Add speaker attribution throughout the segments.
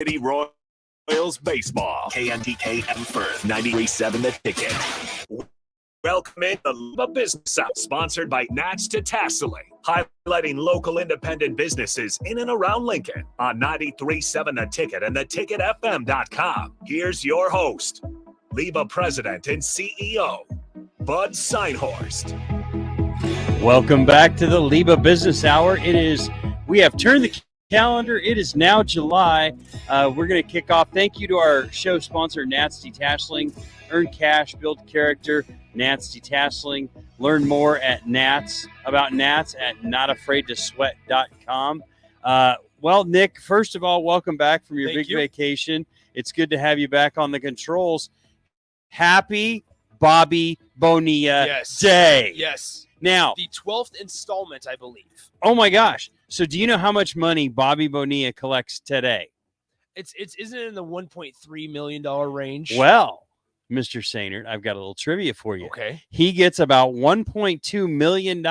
Speaker 1: City Royals baseball. KNTKM Firth, 93.7 The Ticket. Welcome in the LIBA Business Hour, sponsored by Nats to Tasseling, highlighting local independent businesses in and around Lincoln on 93.7 The Ticket and theticketfm.com. Here's your host, LIBA President and CEO, Bud Seinhorst.
Speaker 2: Welcome back to the LIBA Business Hour. We have turned the calendar. It is now July. We're going to kick off. Thank you to our show sponsor, Nats Detasseling. Earn cash, build character. Nats Detasseling. Learn more at about Nats at notafraidtosweat.com. Well, Nick, first of all, welcome back from your vacation. It's good to have you back on the controls. Happy Bobby Bonilla Day.
Speaker 3: Yes.
Speaker 2: Now,
Speaker 3: the 12th installment, I believe.
Speaker 2: Oh my gosh. So do you know how much money Bobby Bonilla collects today?
Speaker 3: Isn't it in the $1.3 million range?
Speaker 2: Well, Mr. Sainert, I've got a little trivia for you.
Speaker 3: Okay.
Speaker 2: He gets about $1.2 million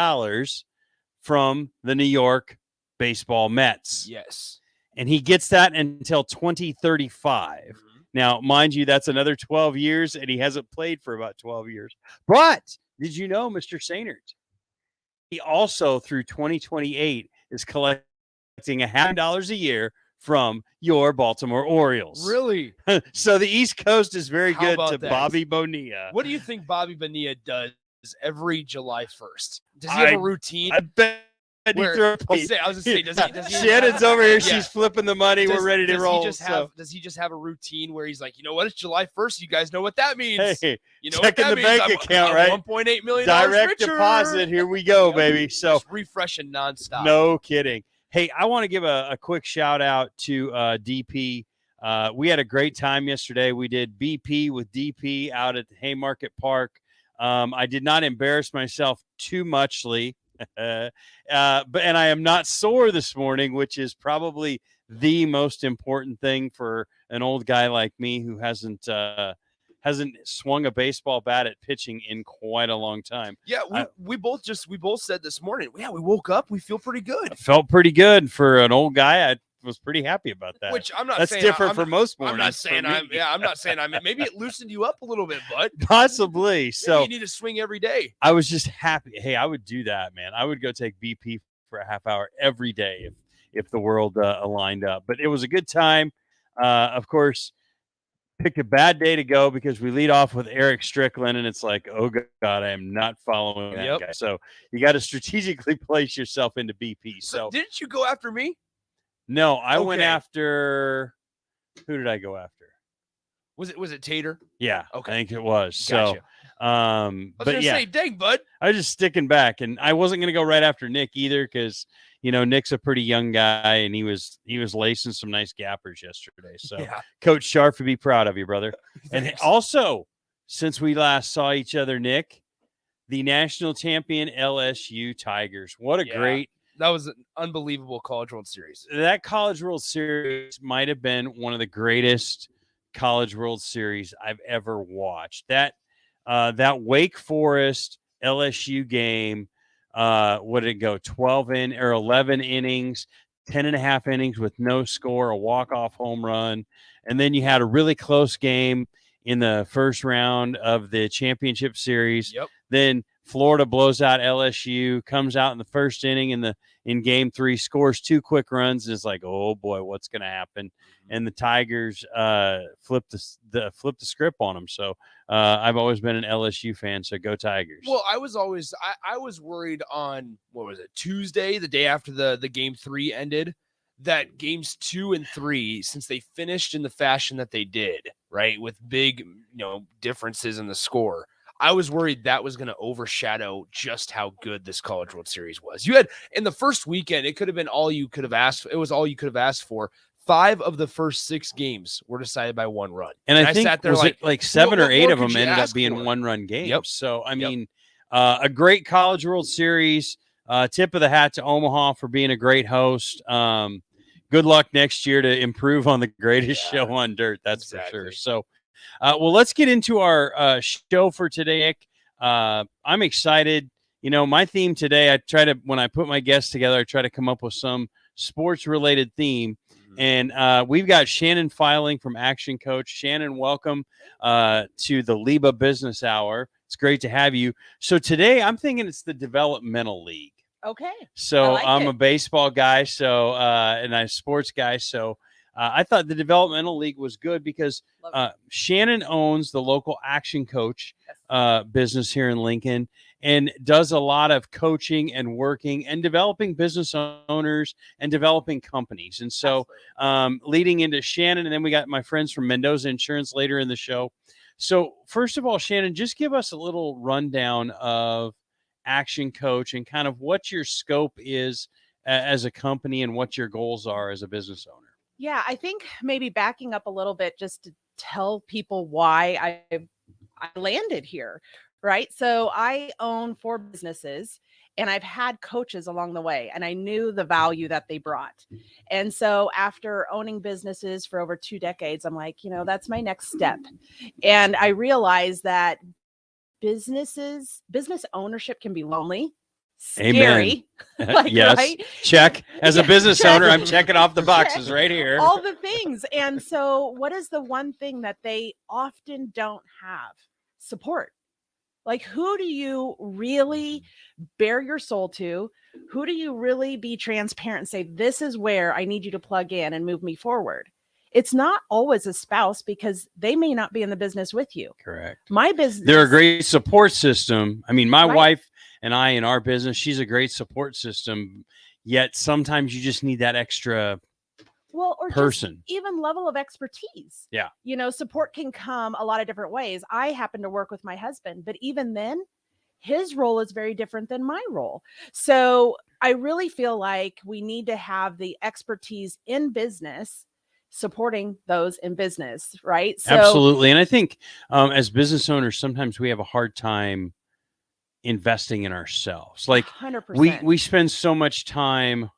Speaker 2: from the New York baseball Mets.
Speaker 3: Yes.
Speaker 2: And he gets that until 2035. Mm-hmm. Now, mind you, that's another 12 years, and he hasn't played for about 12 years. But did you know, Mr. Sainert, he also, through 2028, is collecting $100 a year from your Baltimore Orioles.
Speaker 3: Really?
Speaker 2: So the East Coast is very good to
Speaker 3: that?
Speaker 2: Bobby Bonilla.
Speaker 3: What do you think Bobby Bonilla does every July 1st? Does he have a routine?
Speaker 2: I bet he threw a plate.
Speaker 3: I was going to say, does he
Speaker 2: Shannon's over here. Yeah. She's flipping the money. We're ready to roll.
Speaker 3: Does he just have a routine where he's like, you know what? It's July 1st. You guys know what that means.
Speaker 2: Hey,
Speaker 3: you know
Speaker 2: checking the bank account, right?
Speaker 3: $1.8 million
Speaker 2: direct
Speaker 3: richer.
Speaker 2: Deposit. Here we go, baby. So
Speaker 3: just refreshing nonstop.
Speaker 2: No kidding. Hey, I want to give a quick shout out to DP. We had a great time yesterday. We did BP with DP out at the Haymarket Park. I did not embarrass myself too muchly. But I am not sore this morning, which is probably the most important thing for an old guy like me who hasn't swung a baseball bat at pitching in quite a long time.
Speaker 3: Yeah, we both said this morning. Yeah, we woke up, we feel pretty good.
Speaker 2: I felt pretty good for an old guy. I was pretty happy about that.
Speaker 3: Which I'm not.
Speaker 2: That's
Speaker 3: saying
Speaker 2: different for most mornings.
Speaker 3: I'm not saying I'm not saying I'm. Maybe it loosened you up a little bit, bud.
Speaker 2: Possibly.
Speaker 3: Maybe
Speaker 2: so
Speaker 3: you need to swing every day.
Speaker 2: I was just happy. Hey, I would do that, man. I would go take BP for a half hour every day if the world aligned up. But it was a good time. Of course, picked a bad day to go because we lead off with Eric Strickland, and it's like, oh God, I am not following that guy. So you got to strategically place yourself into BP. So
Speaker 3: didn't you go after me?
Speaker 2: No, I went after. Who did I go after?
Speaker 3: Was it Tater?
Speaker 2: Yeah,
Speaker 3: okay.
Speaker 2: I think it was.
Speaker 3: Gotcha.
Speaker 2: So, I was
Speaker 3: gonna say, dang, bud.
Speaker 2: I was just sticking back, and I wasn't gonna go right after Nick either because Nick's a pretty young guy, and he was lacing some nice gappers yesterday. So, Coach Sharp would be proud of you, brother. And also, since we last saw each other, Nick, the national champion LSU Tigers. What a great.
Speaker 3: That was an unbelievable College World Series.
Speaker 2: That College World Series might have been one of the greatest College World Series I've ever watched. That Wake Forest LSU game, what did it go? 11 innings, 10.5 innings with no score, a walk-off home run. And then you had a really close game in the first round of the championship series.
Speaker 3: Yep.
Speaker 2: Then Florida blows out LSU, comes out in the first inning in game 3, scores 2 quick runs, and it's like, oh boy, what's going to happen? And the Tigers flipped the script on them. So I've always been an LSU fan. So go Tigers.
Speaker 3: Well, I was worried on Tuesday, the day after the game 3 ended, that games 2 and 3, since they finished in the fashion that they did, right, with big differences in the score. I was worried that was going to overshadow just how good this College World Series was. You had in the first weekend, it could have been all you could have asked. It was all you could have asked for. 5 of the first 6 games were decided by 1 run.
Speaker 2: And I think sat there like 7 or 8 of them ended up being 1-run games.
Speaker 3: Yep.
Speaker 2: So, I mean, a great College World Series. Tip of the hat to Omaha for being a great host. Good luck next year to improve on the greatest show on dirt. That's for sure. So, well, let's get into our show for today. I'm excited. My theme today, when I put my guests together, I try to come up with some sports related theme. And we've got Shannon Filing from Action Coach. Shannon, welcome to the LIBA Business Hour. It's great to have you. So today I'm thinking it's the Developmental League.
Speaker 4: Okay.
Speaker 2: So I'm
Speaker 4: it.
Speaker 2: a baseball guy, and I'm a sports guy. So I thought the Developmental League was good because Shannon owns the local Action Coach business here in Lincoln and does a lot of coaching and working and developing business owners and developing companies. And so leading into Shannon, and then we got my friends from Mendoza Insurance later in the show. So first of all, Shannon, just give us a little rundown of Action Coach and kind of what your scope is as a company and what your goals are as a business owner.
Speaker 4: Yeah, I think maybe backing up a little bit just to tell people why I landed here, right? So I own 4 businesses and I've had coaches along the way and I knew the value that they brought. And so after owning businesses for over 2 decades, I'm like, that's my next step. And I realized that business ownership can be lonely, scary.
Speaker 2: Yes.
Speaker 4: Right?
Speaker 2: Check. As a business owner, I'm checking off the boxes right here.
Speaker 4: All the things. And so what is the one thing that they often don't have? Support. Like, who do you really bare your soul to? Who do you really be transparent and say, this is where I need you to plug in and move me forward? It's not always a spouse because they may not be in the business with you.
Speaker 2: Correct.
Speaker 4: My business.
Speaker 2: They're a great support system. I mean, my wife and I in our business, she's a great support system. Yet sometimes you just need that extra
Speaker 4: or
Speaker 2: person,
Speaker 4: just even level of expertise.
Speaker 2: Yeah.
Speaker 4: Support can come a lot of different ways. I happen to work with my husband, but even then, his role is very different than my role. So I really feel like we need to have the expertise in business supporting those in business, right? So,
Speaker 2: absolutely. And I think as business owners, sometimes we have a hard time investing in ourselves. Like
Speaker 4: 100%.
Speaker 2: we spend so much time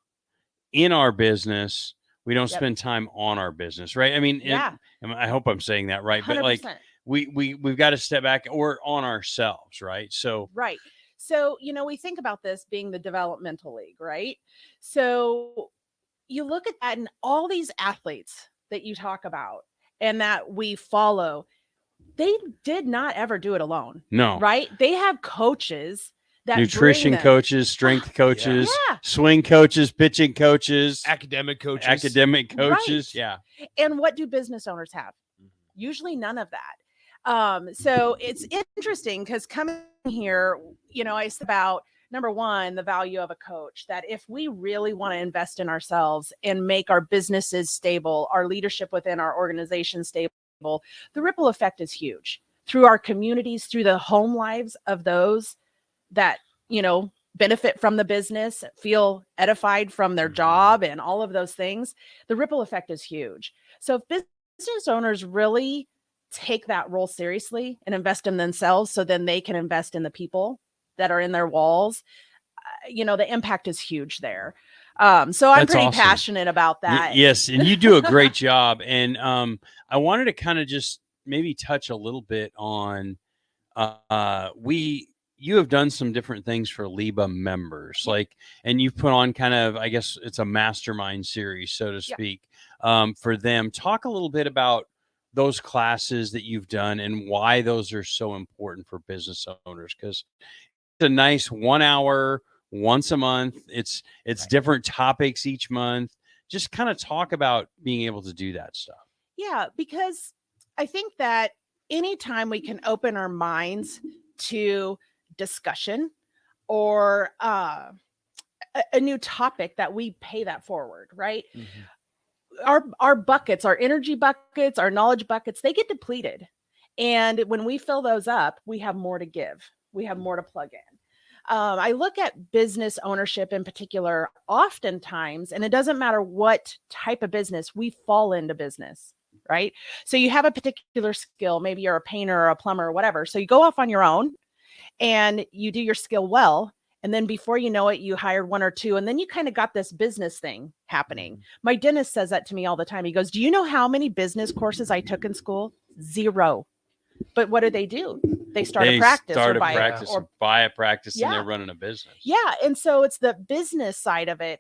Speaker 2: in our business. We don't spend time on our business, right? I mean, I hope I'm saying that right, 100%. But like we've got to step back or on ourselves, right? So
Speaker 4: right. So, we think about this being the developmental league, right? So you look at that and all these athletes that you talk about and that we follow, they did not ever do it alone.
Speaker 2: No.
Speaker 4: Right? They have coaches that
Speaker 2: nutrition coaches, strength coaches, swing coaches, pitching coaches,
Speaker 3: academic coaches.
Speaker 4: Right.
Speaker 2: Yeah.
Speaker 4: And what do business owners have? Usually none of that. So it's interesting because coming here, I said about number one, the value of a coach, that if we really want to invest in ourselves and make our businesses stable, our leadership within our organization stable, the ripple effect is huge through our communities, through the home lives of those that, benefit from the business, feel edified from their job and all of those things. The ripple effect is huge. So if business owners really take that role seriously and invest in themselves, so then they can invest in the people that are in their walls, the impact is huge there. So I'm
Speaker 2: That's
Speaker 4: pretty
Speaker 2: awesome.
Speaker 4: passionate about that.
Speaker 2: Yes. And you do a great job. And I wanted to kind of just maybe touch a little bit on, you have done some different things for LIBA members, and you've put on kind of, I guess it's a mastermind series, so to speak, for them. Talk a little bit about those classes that you've done and why those are so important for business owners. Because it's a nice 1 hour once a month. It's different topics each month. Just kind of talk about being able to do that stuff.
Speaker 4: Yeah, because I think that anytime we can open our minds to discussion or a new topic, that we pay that forward, right? Our buckets, our energy buckets, our knowledge buckets, they get depleted. And when we fill those up, we have more to give. We have more to plug in. I look at business ownership in particular, oftentimes, and it doesn't matter what type of business, we fall into business, right? So you have a particular skill, maybe you're a painter or a plumber or whatever. So you go off on your own and you do your skill well. And then before you know it, you hired 1 or 2, and then you kind of got this business thing happening. My dentist says that to me all the time. He goes, do you know how many business courses I took in school? 0. But what do? They start a practice
Speaker 2: or
Speaker 4: buy
Speaker 2: a practice, and they're running a business.
Speaker 4: Yeah. And so it's the business side of it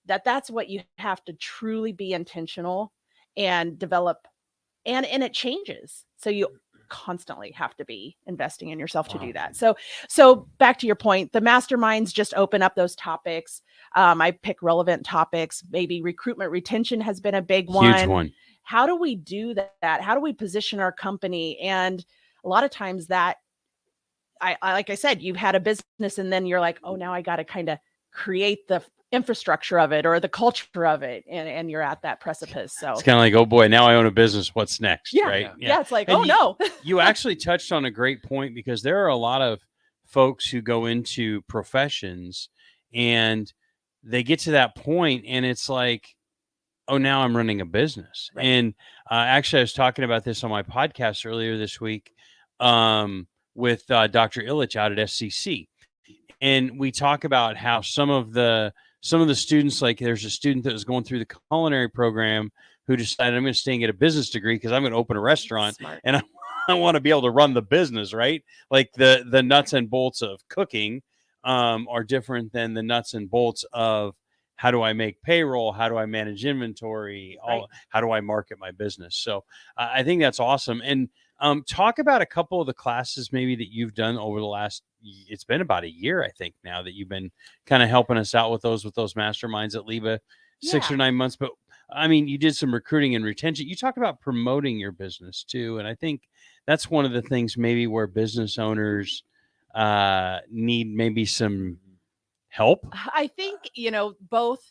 Speaker 4: that's what you have to truly be intentional and develop, and it changes. So you constantly have to be investing in yourself to do that. So back to your point, the masterminds just open up those topics. I pick relevant topics. Maybe recruitment retention has been a big one.
Speaker 2: Huge one.
Speaker 4: How do we do that? How do we position our company? And a lot of times that I like I said, you've had a business and then you're like, oh, now I got to kind of create the infrastructure of it or the culture of it, and you're at that precipice. So
Speaker 2: it's kind of like, oh boy, now I own a business. What's next?
Speaker 4: Yeah,
Speaker 2: right?
Speaker 4: Yeah, it's like,
Speaker 2: And
Speaker 4: oh no.
Speaker 2: You actually touched on a great point, because there are a lot of folks who go into professions and they get to that point and it's like, oh, now I'm running a business.
Speaker 4: Right.
Speaker 2: And actually, I was talking about this on my podcast earlier this week with Dr. Illich out at SCC. And we talk about how some of the students, like there's a student that was going through the culinary program who decided, I'm going to stay and get a business degree because I'm going to open a restaurant.
Speaker 4: Smart.
Speaker 2: And I want to be able to run the business, right? Like the nuts and bolts of cooking are different than the nuts and bolts of how do I make payroll? How do I manage inventory?
Speaker 4: Right.
Speaker 2: How do I market my business? So I think that's awesome. And talk about a couple of the classes maybe that you've done over the last, it's been about a year, I think now, that you've been kind of helping us out with those masterminds at LIBA, 6 or 9 months. But I mean, you did some recruiting and retention. You talk about promoting your business too. And I think that's one of the things maybe where business owners need maybe some help.
Speaker 4: I think, both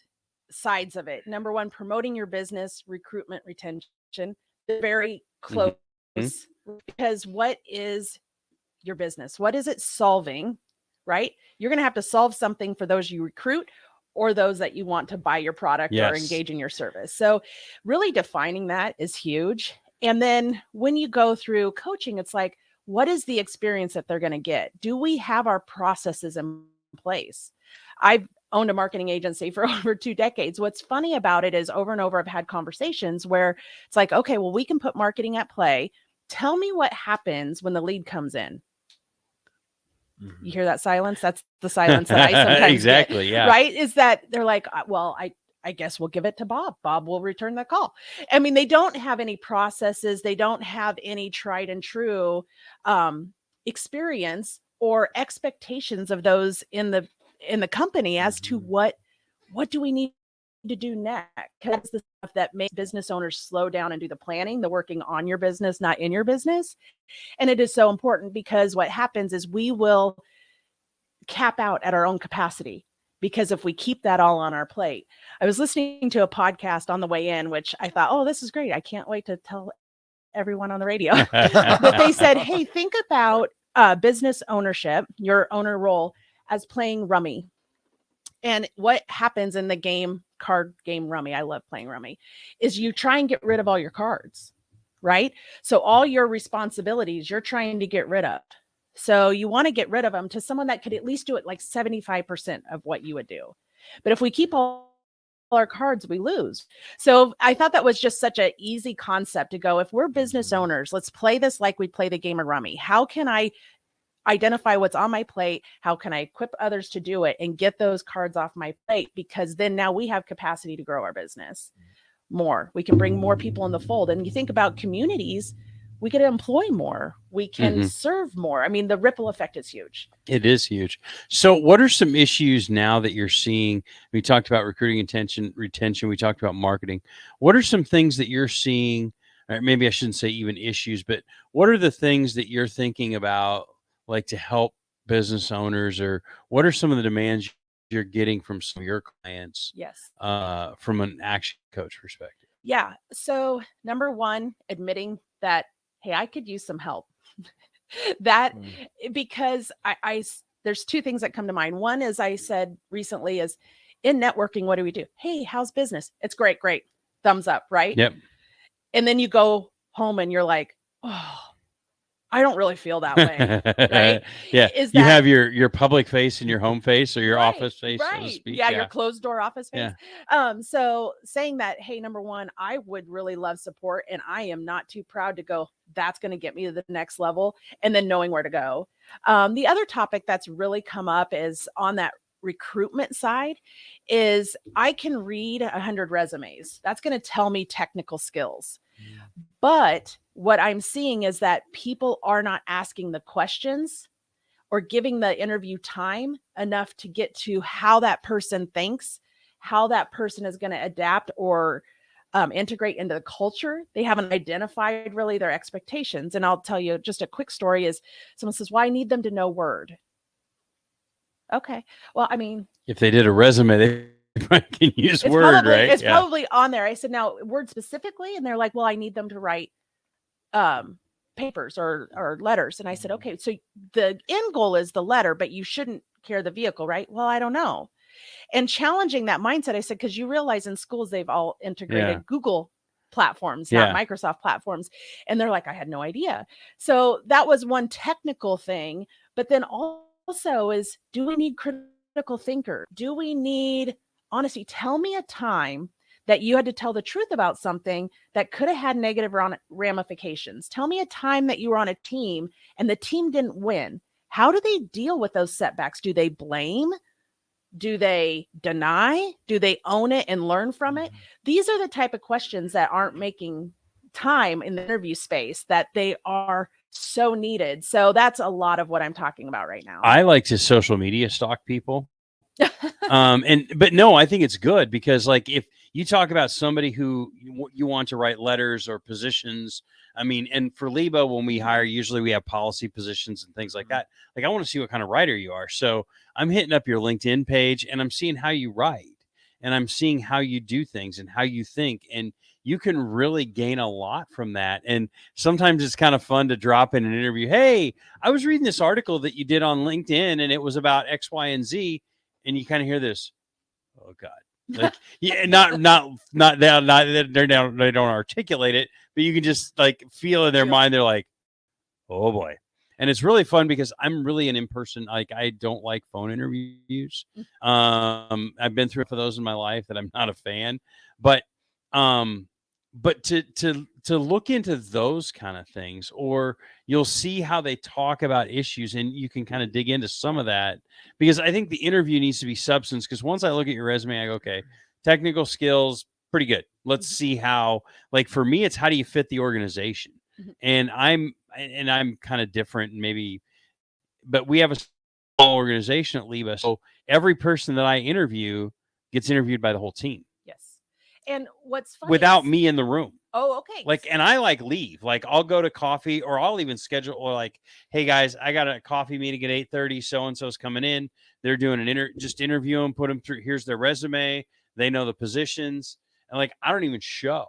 Speaker 4: sides of it. Number one, promoting your business, recruitment, retention, they're very close. Because what is your business? What is it solving, right? You're going to have to solve something for those you recruit or those that you want to buy your product or engage in your service. So really defining that is huge. And then when you go through coaching, it's like, what is the experience that they're going to get? Do we have our processes in place? I've owned a marketing agency for over 2 decades. What's funny about it is over and over, I've had conversations where it's like, okay, well, we can put marketing at play. Tell me what happens when the lead comes in. You hear that silence? That's the silence that I sometimes
Speaker 2: exactly,
Speaker 4: get,
Speaker 2: yeah.
Speaker 4: right? Is that they're like, well, I guess we'll give it to Bob. Bob will return the call. I mean, they don't have any processes. They don't have any tried and true experience or expectations of those in the company as to what do we need to do next. That's the stuff that makes business owners slow down and do the planning, the working on your business, not in your business. And it is so important because what happens is we will cap out at our own capacity, because if we keep that all on our plate. I was listening to a podcast on the way in, which I thought, oh, this is great. I can't wait to tell everyone on the radio. But they said, hey, think about business ownership, your owner role, as playing rummy. And what happens in the card game rummy, I love playing rummy, is you try and get rid of all your cards, right? So all your responsibilities, you're trying to get rid of. So you want to get rid of them to someone that could at least do it like 75% of what you would do. But if we keep all our cards, we lose. So I thought that was just such an easy concept to go, if we're business owners, let's play this like we play the game of rummy. How can I identify what's on my plate? How can I equip others to do it and get those cards off my plate? Because then now we have capacity to grow our business more. We can bring more people in the fold. And you think about communities, we can employ more. We can serve more. I mean, the ripple effect is huge.
Speaker 2: It is huge. So what are some issues now that you're seeing? We talked about recruiting, retention. We talked about marketing. What are some things that you're seeing, or maybe I shouldn't say even issues, but what are the things that you're thinking about, like to help business owners, or what are some of the demands you're getting from some of your clients?
Speaker 4: Yes.
Speaker 2: From an action coach perspective.
Speaker 4: Yeah. So number one, admitting that, hey, I could use some help. Because I there's 2 things that come to mind. One is, I said recently, is in networking, what do we do? Hey, how's business? It's great. Thumbs up, right?
Speaker 2: Yep.
Speaker 4: And then you go home and you're like, oh, I don't really feel that way, right?
Speaker 2: Yeah. You have your public face and your home face, or your office face, so to speak.
Speaker 4: Yeah, your closed door office face. So saying that, hey, number one, I would really love support, and I am not too proud to go, that's going to get me to the next level, and then knowing where to go. The other topic that's really come up is on that recruitment side is I can read 100 resumes. That's going to tell me technical skills. But what I'm seeing is that people are not asking the questions or giving the interview time enough to get to how that person thinks, how that person is going to adapt or integrate into the culture. They haven't identified really their expectations. And I'll tell you just a quick story is someone says, well, I need them to know Word. Okay. Well, I mean,
Speaker 2: if they did a resume, they can use Word,
Speaker 4: probably,
Speaker 2: right?
Speaker 4: It's probably on there. I said, now Word specifically. And they're like, well, I need them to write papers or letters. And I said, okay, so the end goal is the letter, but you shouldn't carry the vehicle, right? Well, I don't know. And challenging that mindset, I said, because you realize in schools, they've all integrated Google platforms, not Microsoft platforms. And they're like, I had no idea. So that was one technical thing. But then also is, do we need critical thinker? Do we need honesty? Tell me a time that you had to tell the truth about something that could have had negative ramifications. Tell me a time that you were on a team and the team didn't win. How do they deal with those setbacks? Do they blame? Do they deny? Do they own it and learn from it? These are the type of questions that aren't making time in the interview space that they are so needed. So that's a lot of what I'm talking about right now.
Speaker 2: I like to social media stalk people. But no, I think it's good because like if you talk about somebody who you want to write letters or positions, I mean, and for LIBA, when we hire, usually we have policy positions and things like that. Like I want to see what kind of writer you are. So I'm hitting up your LinkedIn page and I'm seeing how you write and I'm seeing how you do things and how you think. And you can really gain a lot from that. And sometimes it's kind of fun to drop in an interview. Hey, I was reading this article that you did on LinkedIn and it was about X, Y, and Z. And you kind of hear this, oh God, like, yeah, not that they don't articulate it, but you can just like feel in their mind. They're like, oh boy. And it's really fun because I'm really an in-person, like I don't like phone interviews. I've been through for those in my life that I'm not a fan, but to look into those kind of things, or you'll see how they talk about issues and you can kind of dig into some of that, because I think the interview needs to be substance. Because once I look at your resume, I go, okay, technical skills, pretty good. Let's see how, like for me, it's how do you fit the organization? And I'm kind of different maybe, but we have a small organization at LIBA. So every person that I interview gets interviewed by the whole team.
Speaker 4: Yes. And what's funny
Speaker 2: without me in the room.
Speaker 4: Oh, okay.
Speaker 2: Like, and I like leave, like I'll go to coffee or I'll even schedule or like, hey guys, I got a coffee meeting at 8:30. So-and-so's coming in. They're doing just interview them, put them through. Here's their resume. They know the positions. And like, I don't even show.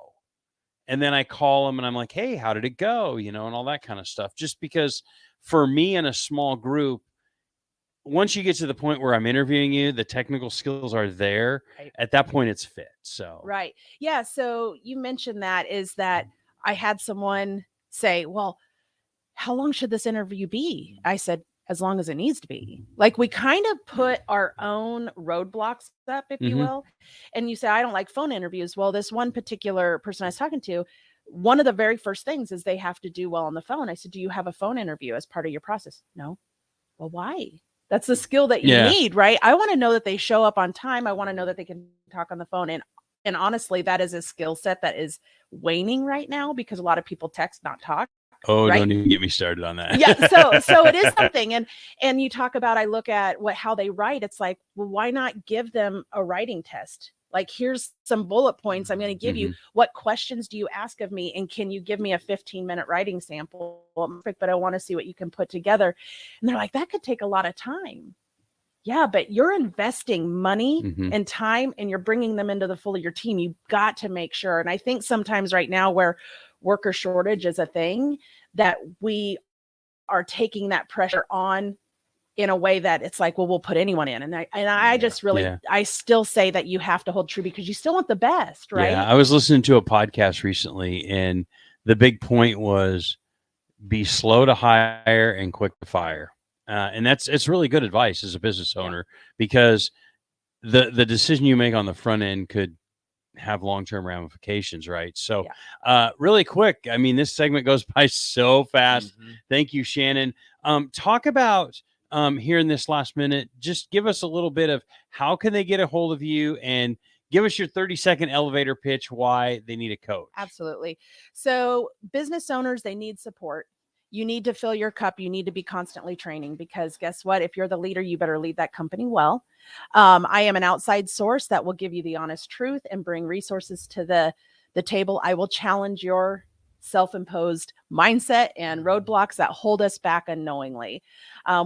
Speaker 2: And then I call them and I'm like, hey, how did it go? You know, and all that kind of stuff. Just because for me in a small group, once you get to the point where I'm interviewing you, the technical skills are there. Right. At that point, it's fit. So,
Speaker 4: right. Yeah. So you mentioned that is that I had someone say, well, how long should this interview be? I said, as long as it needs to be. Like we kind of put our own roadblocks up, if you will. And you say, I don't like phone interviews. Well, this one particular person I was talking to, one of the very first things is they have to do well on the phone. I said, do you have a phone interview as part of your process? No. Well, why? That's the skill that you need, right? I want to know that they show up on time. I want to know that they can talk on the phone. And honestly, that is a skill set that is waning right now because a lot of people text, not talk.
Speaker 2: Oh,
Speaker 4: right?
Speaker 2: Don't even get me started on that.
Speaker 4: Yeah. So it is something. And you talk about, I look at how they write. It's like, well, why not give them a writing test? Like, here's some bullet points I'm going to give you. What questions do you ask of me? And can you give me a 15-minute writing sample? Well, perfect, but I want to see what you can put together. And they're like, that could take a lot of time. Yeah, but you're investing money and time and you're bringing them into the fold of your team. You've got to make sure. And I think sometimes right now where worker shortage is a thing, that we are taking that pressure on in a way that it's like, well, we'll put anyone in. And I just really, I still say that you have to hold true because you still want the best, right?
Speaker 2: Yeah, I was listening to a podcast recently and the big point was be slow to hire and quick to fire. And it's really good advice as a business owner because the decision you make on the front end could have long-term ramifications, right? So really quick, I mean, this segment goes by so fast. Thank you, Shannon. Talk about here in this last minute, just give us a little bit of how can they get a hold of you, and give us your 30-second elevator pitch why they need a coach.
Speaker 4: Absolutely. So business owners, they need support. You need to fill your cup. You need to be constantly training, because guess what? If you're the leader, you better lead that company well. I am an outside source that will give you the honest truth and bring resources to the table. I will challenge your self-imposed mindset and roadblocks that hold us back unknowingly.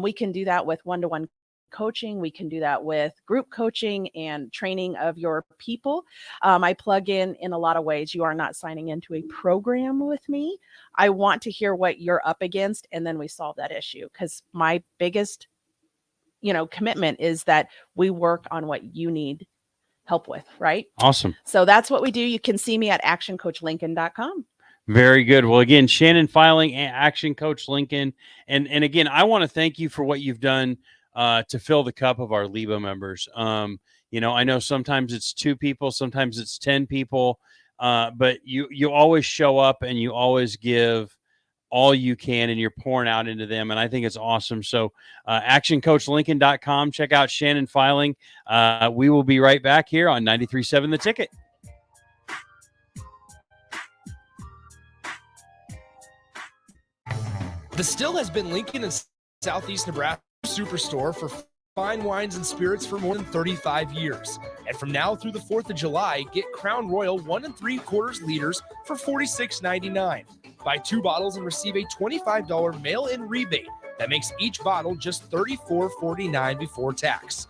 Speaker 4: We can do that with one-to-one coaching. We can do that with group coaching and training of your people. I plug in a lot of ways. You are not signing into a program with me. I want to hear what you're up against, and then we solve that issue, because my biggest commitment is that we work on what you need help with, right?
Speaker 2: Awesome.
Speaker 4: So that's what we do. You can see me at actioncoachlincoln.com.
Speaker 2: Very good. Well, again, Shannon Filing, Action Coach Lincoln. And again, I want to thank you for what you've done to fill the cup of our LIBA members. I know sometimes it's 2 people, sometimes it's 10 people, but you always show up and you always give all you can, and you're pouring out into them. And I think it's awesome. So actioncoachlincoln.com, check out Shannon Filing. We will be right back here on 93.7 The Ticket.
Speaker 3: The Still has been Lincoln and Southeast Nebraska Superstore for fine wines and spirits for more than 35 years. And from now through the 4th of July, get Crown Royal 1 3/4 liters for $46.99. Buy 2 bottles and receive a $25 mail-in rebate. That makes each bottle just $34.49 before tax.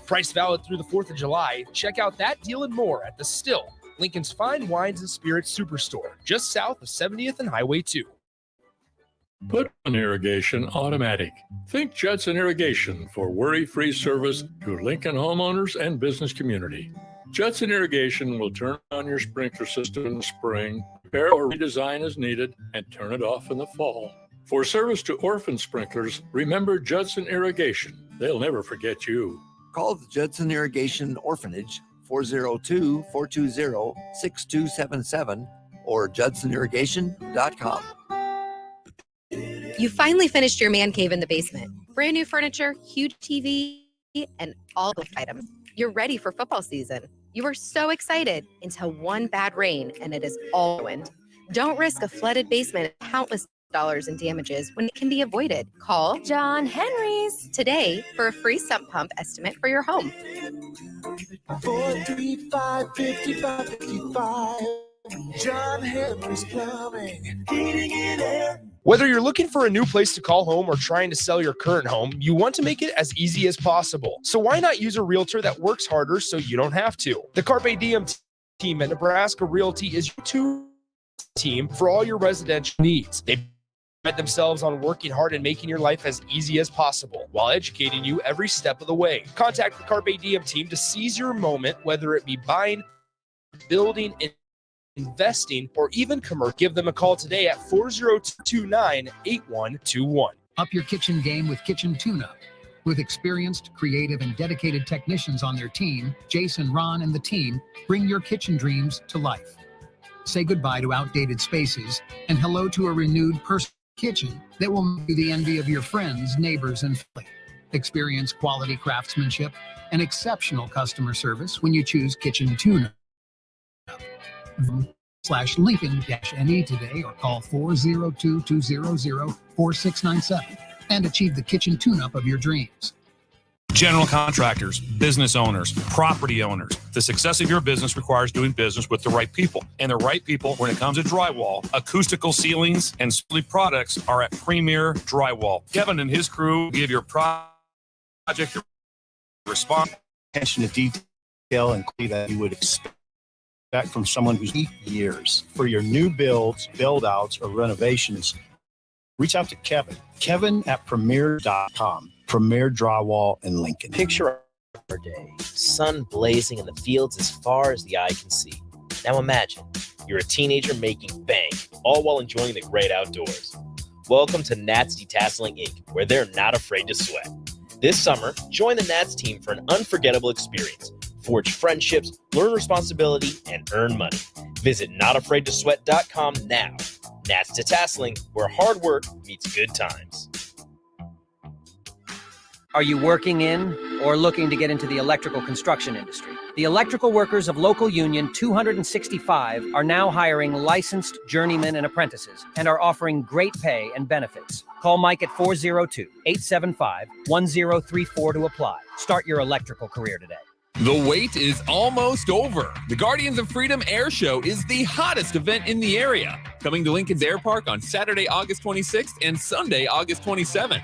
Speaker 3: Price valid through the 4th of July. Check out that deal and more at The Still, Lincoln's fine wines and spirits superstore, just south of 70th and Highway 2.
Speaker 5: Put on irrigation automatic. Think Judson Irrigation for worry-free service to Lincoln homeowners and business community. Judson Irrigation will turn on your sprinkler system in the spring, repair or redesign as needed, and turn it off in the fall. For service to orphan sprinklers, remember Judson Irrigation. They'll never forget you.
Speaker 6: Call the Judson Irrigation Orphanage 402-420-6277 or judsonirrigation.com.
Speaker 7: You finally finished your man cave in the basement. Brand new furniture, huge TV, and all the items. You're ready for football season. You were so excited until one bad rain and it is all ruined. Don't risk a flooded basement and countless dollars in damages when it can be avoided. Call John Henry's today for a free sump pump estimate for your home.
Speaker 8: 435-5555. John Henry's Plumbing, Heating and Air.
Speaker 3: Whether you're looking for a new place to call home or trying to sell your current home, you want to make it as easy as possible. So why not use a realtor that works harder so you don't have to? The Carpe Diem team at Nebraska Realty is your team for all your residential needs. They pride themselves on working hard and making your life as easy as possible while educating you every step of the way. Contact the Carpe Diem team to seize your moment, whether it be buying, building, investing, or even commercial. Give them a call today at 402-29-8121.
Speaker 9: Up your kitchen game with Kitchen Tune-Up. With experienced, creative, and dedicated technicians on their team, Jason, Ron, and the team bring your kitchen dreams to life. Say goodbye to outdated spaces and hello to a renewed personal kitchen that will make you the envy of your friends, neighbors, and family. Experience quality craftsmanship and exceptional customer service when you choose Kitchen Tune-Up. /Lincoln-NE today or call 402-200-4697 and achieve the kitchen tune-up of your dreams.
Speaker 10: General contractors, business owners, property owners. The success of your business requires doing business with the right people. And the right people when it comes to drywall, acoustical ceilings, and split products are at Premier Drywall. Kevin and his crew give your project response.
Speaker 11: Attention to detail and quality that you would expect from someone who's years. For your new builds, build-outs, or renovations, reach out to Kevin at premier.com. Premier Drywall in Lincoln.
Speaker 12: Picture our day, sun blazing in the fields as far as the eye can see. Now imagine, you're a teenager making bank, all while enjoying the great outdoors. Welcome to Nats Detasseling Inc., where they're not afraid to sweat. This summer, join the Nats team for an unforgettable experience. Forge friendships, learn responsibility, and earn money. Visit notafraidtosweat.com now. Nats Detasseling, where hard work meets good times.
Speaker 13: Are you working in or looking to get into the electrical construction industry? The electrical workers of Local Union 265 are now hiring licensed journeymen and apprentices and are offering great pay and benefits. Call Mike at 402-875-1034 to apply. Start your electrical career today.
Speaker 14: The wait is almost over. The Guardians of Freedom Air Show is the hottest event in the area. Coming to Lincoln's Air Park on Saturday, August 26th and Sunday, August 27th.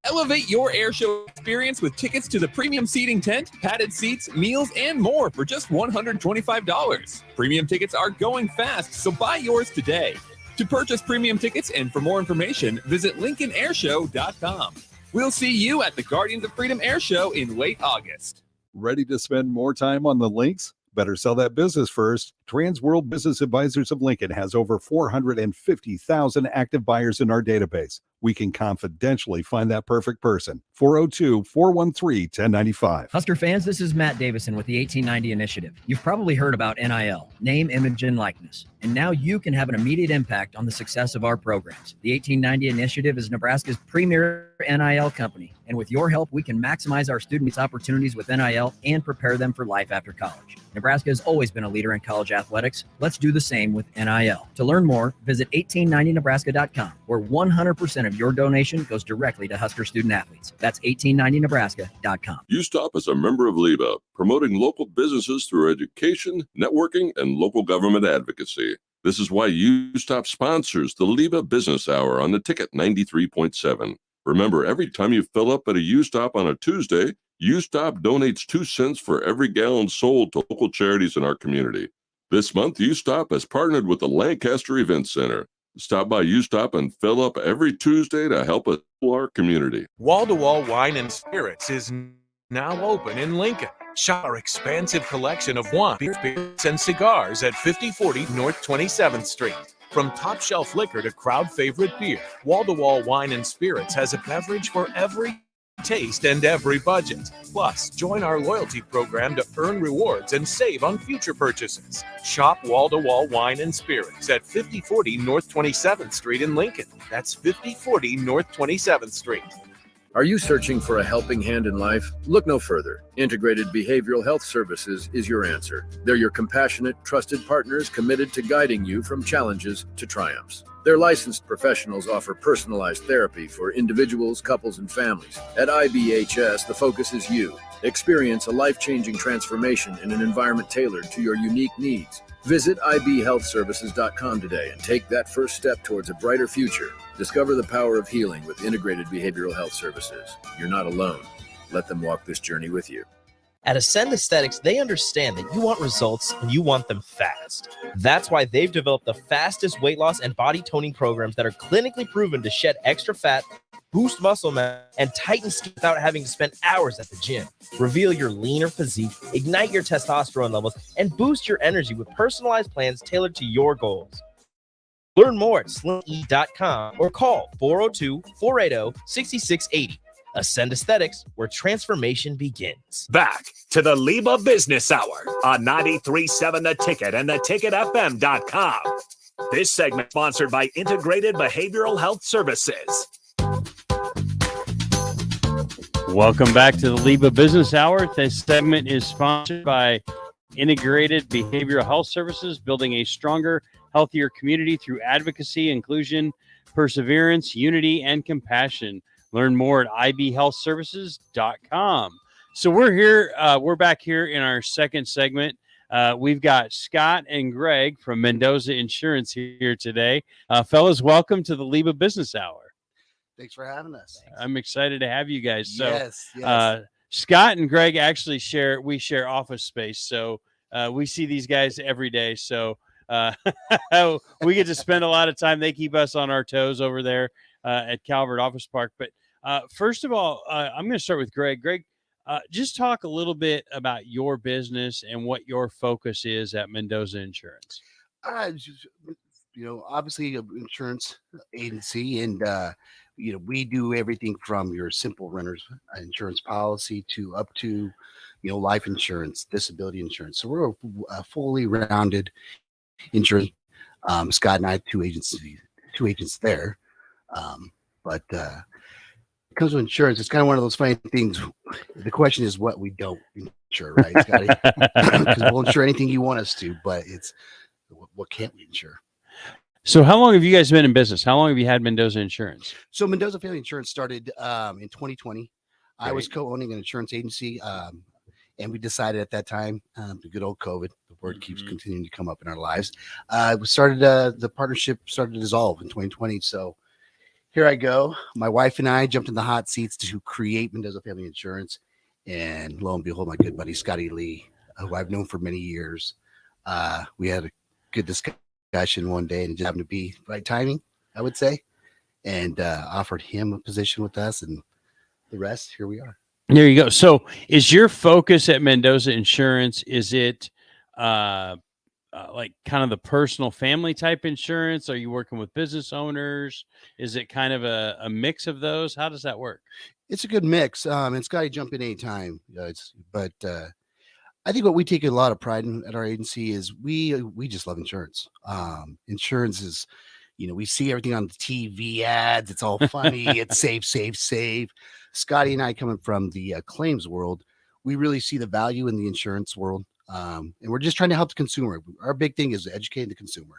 Speaker 14: Elevate your air show experience with tickets to the premium seating tent, padded seats, meals, and more for just $125. Premium tickets are going fast, so buy yours today. To purchase premium tickets and for more information, visit LincolnAirShow.com. We'll see you at the Guardians of Freedom Air Show in late August.
Speaker 15: Ready to spend more time on the links? Better sell that business first. Trans World Business Advisors of Lincoln has over 450,000 active buyers in our database. We can confidentially find that perfect person. 402-413-1095.
Speaker 16: Husker fans, this is Matt Davison with the 1890 Initiative. You've probably heard about NIL, name, image, and likeness. And now you can have an immediate impact on the success of our programs. The 1890 Initiative is Nebraska's premier NIL company. And with your help, we can maximize our students' opportunities with NIL and prepare them for life after college. Nebraska has always been a leader in college athletics. Let's do the same with NIL. To learn more, visit 1890nebraska.com, where 100% of your donation goes directly to Husker student athletes. That's 1890nebraska.com.
Speaker 17: USTOP is a member of LIBA, promoting local businesses through education, networking, and local government advocacy. This is why USTOP sponsors the LIBA Business Hour on the Ticket 93.7. Remember, every time you fill up at a USTOP on a Tuesday, USTOP donates 2 cents for every gallon sold to local charities in our community. This month, USTOP has partnered with the Lancaster Event Center. Stop by USTOP and fill up every Tuesday to help us our community.
Speaker 18: Wall-to-Wall Wine and Spirits is now open in Lincoln. Shop our expansive collection of wine, beers, and cigars at 5040 North 27th Street. From top shelf liquor to crowd favorite beer, Wall-to-Wall Wine and Spirits has a beverage for every taste and every budget. Plus, join our loyalty program to earn rewards and save on future purchases. Shop Wall-to-Wall Wine and Spirits at 5040 North 27th Street in Lincoln. That's 5040 North 27th Street.
Speaker 19: Are you searching for a helping hand in life? Look no further. Integrated Behavioral Health Services is your answer. They're your compassionate, trusted partners committed to guiding you from challenges to triumphs. Their licensed professionals offer personalized therapy for individuals, couples, and families. At IBHS, the focus is you. Experience a life-changing transformation in an environment tailored to your unique needs. Visit ibhealthservices.com today and take that first step towards a brighter future. Discover the power of healing with Integrated Behavioral Health Services. You're not alone. Let them walk this journey with you.
Speaker 12: At Ascend Aesthetics, they understand that you want results and you want them fast. That's why they've developed the fastest weight loss and body toning programs that are clinically proven to shed extra fat, boost muscle mass, and tighten skin without having to spend hours at the gym. Reveal your leaner physique, ignite your testosterone levels, and boost your energy with personalized plans tailored to your goals. Learn more at slim.com or call 402-480-6680. Ascend Aesthetics, where transformation begins.
Speaker 1: Back to the LIBA Business Hour on 93.7 The Ticket and theticketfm.com. This segment sponsored by Integrated Behavioral Health Services.
Speaker 2: Welcome back to the LIBA Business Hour. This segment is sponsored by Integrated Behavioral Health Services, building a stronger, healthier community through advocacy, inclusion, perseverance, unity, and compassion. Learn more at ibhealthservices.com. So we're here. We're back here in our second segment. We've got Scott and Greg from Mendoza Insurance here today. Fellas, welcome to the LIBA Business Hour.
Speaker 20: Thanks for having us.
Speaker 2: I'm excited to have you guys. So,
Speaker 20: yes.
Speaker 2: Scott and Greg actually share office space. So we see these guys every day. So we get to spend a lot of time. They keep us on our toes over there at Calvert Office Park. But first of all, I'm going to start with Greg. Greg, just talk a little bit about your business and what your focus is at Mendoza Insurance.
Speaker 20: Obviously an insurance agency, and we do everything from your simple renter's insurance policy to up to life insurance, disability insurance. So we're a fully rounded insurance. Scott and I have two agents there, but comes to insurance, it's kind of one of those funny things. The question is what we don't insure, right? Because we'll insure anything you want us to, but it's what can't we insure?
Speaker 2: So how long have you guys been in business? How long have you had Mendoza Insurance?
Speaker 20: So Mendoza Family Insurance started in 2020. I was co-owning an insurance agency, and we decided at that time, the good old COVID, the word keeps continuing to come up in our lives. We started the partnership started to dissolve in 2020. So here I go. My wife and I jumped in the hot seats to create Mendoza Family Insurance, and lo and behold, my good buddy Scotty Lee, who I've known for many years, we had a good discussion one day, and it just happened to be right timing, I would say, and offered him a position with us, and the rest, here we are.
Speaker 2: There you go. So is your focus at Mendoza Insurance, is it like kind of the personal family type insurance? Are you working with business owners? Is it kind of a mix of those? How does that work?
Speaker 20: It's a good mix. And Scotty, jump in anytime. But I think what we take a lot of pride in at our agency is we just love insurance. Insurance is, we see everything on the TV ads. It's all funny. It's save, save, save. Scotty and I, coming from the claims world, we really see the value in the insurance world. And we're just trying to help the consumer. Our big thing is educating the consumer.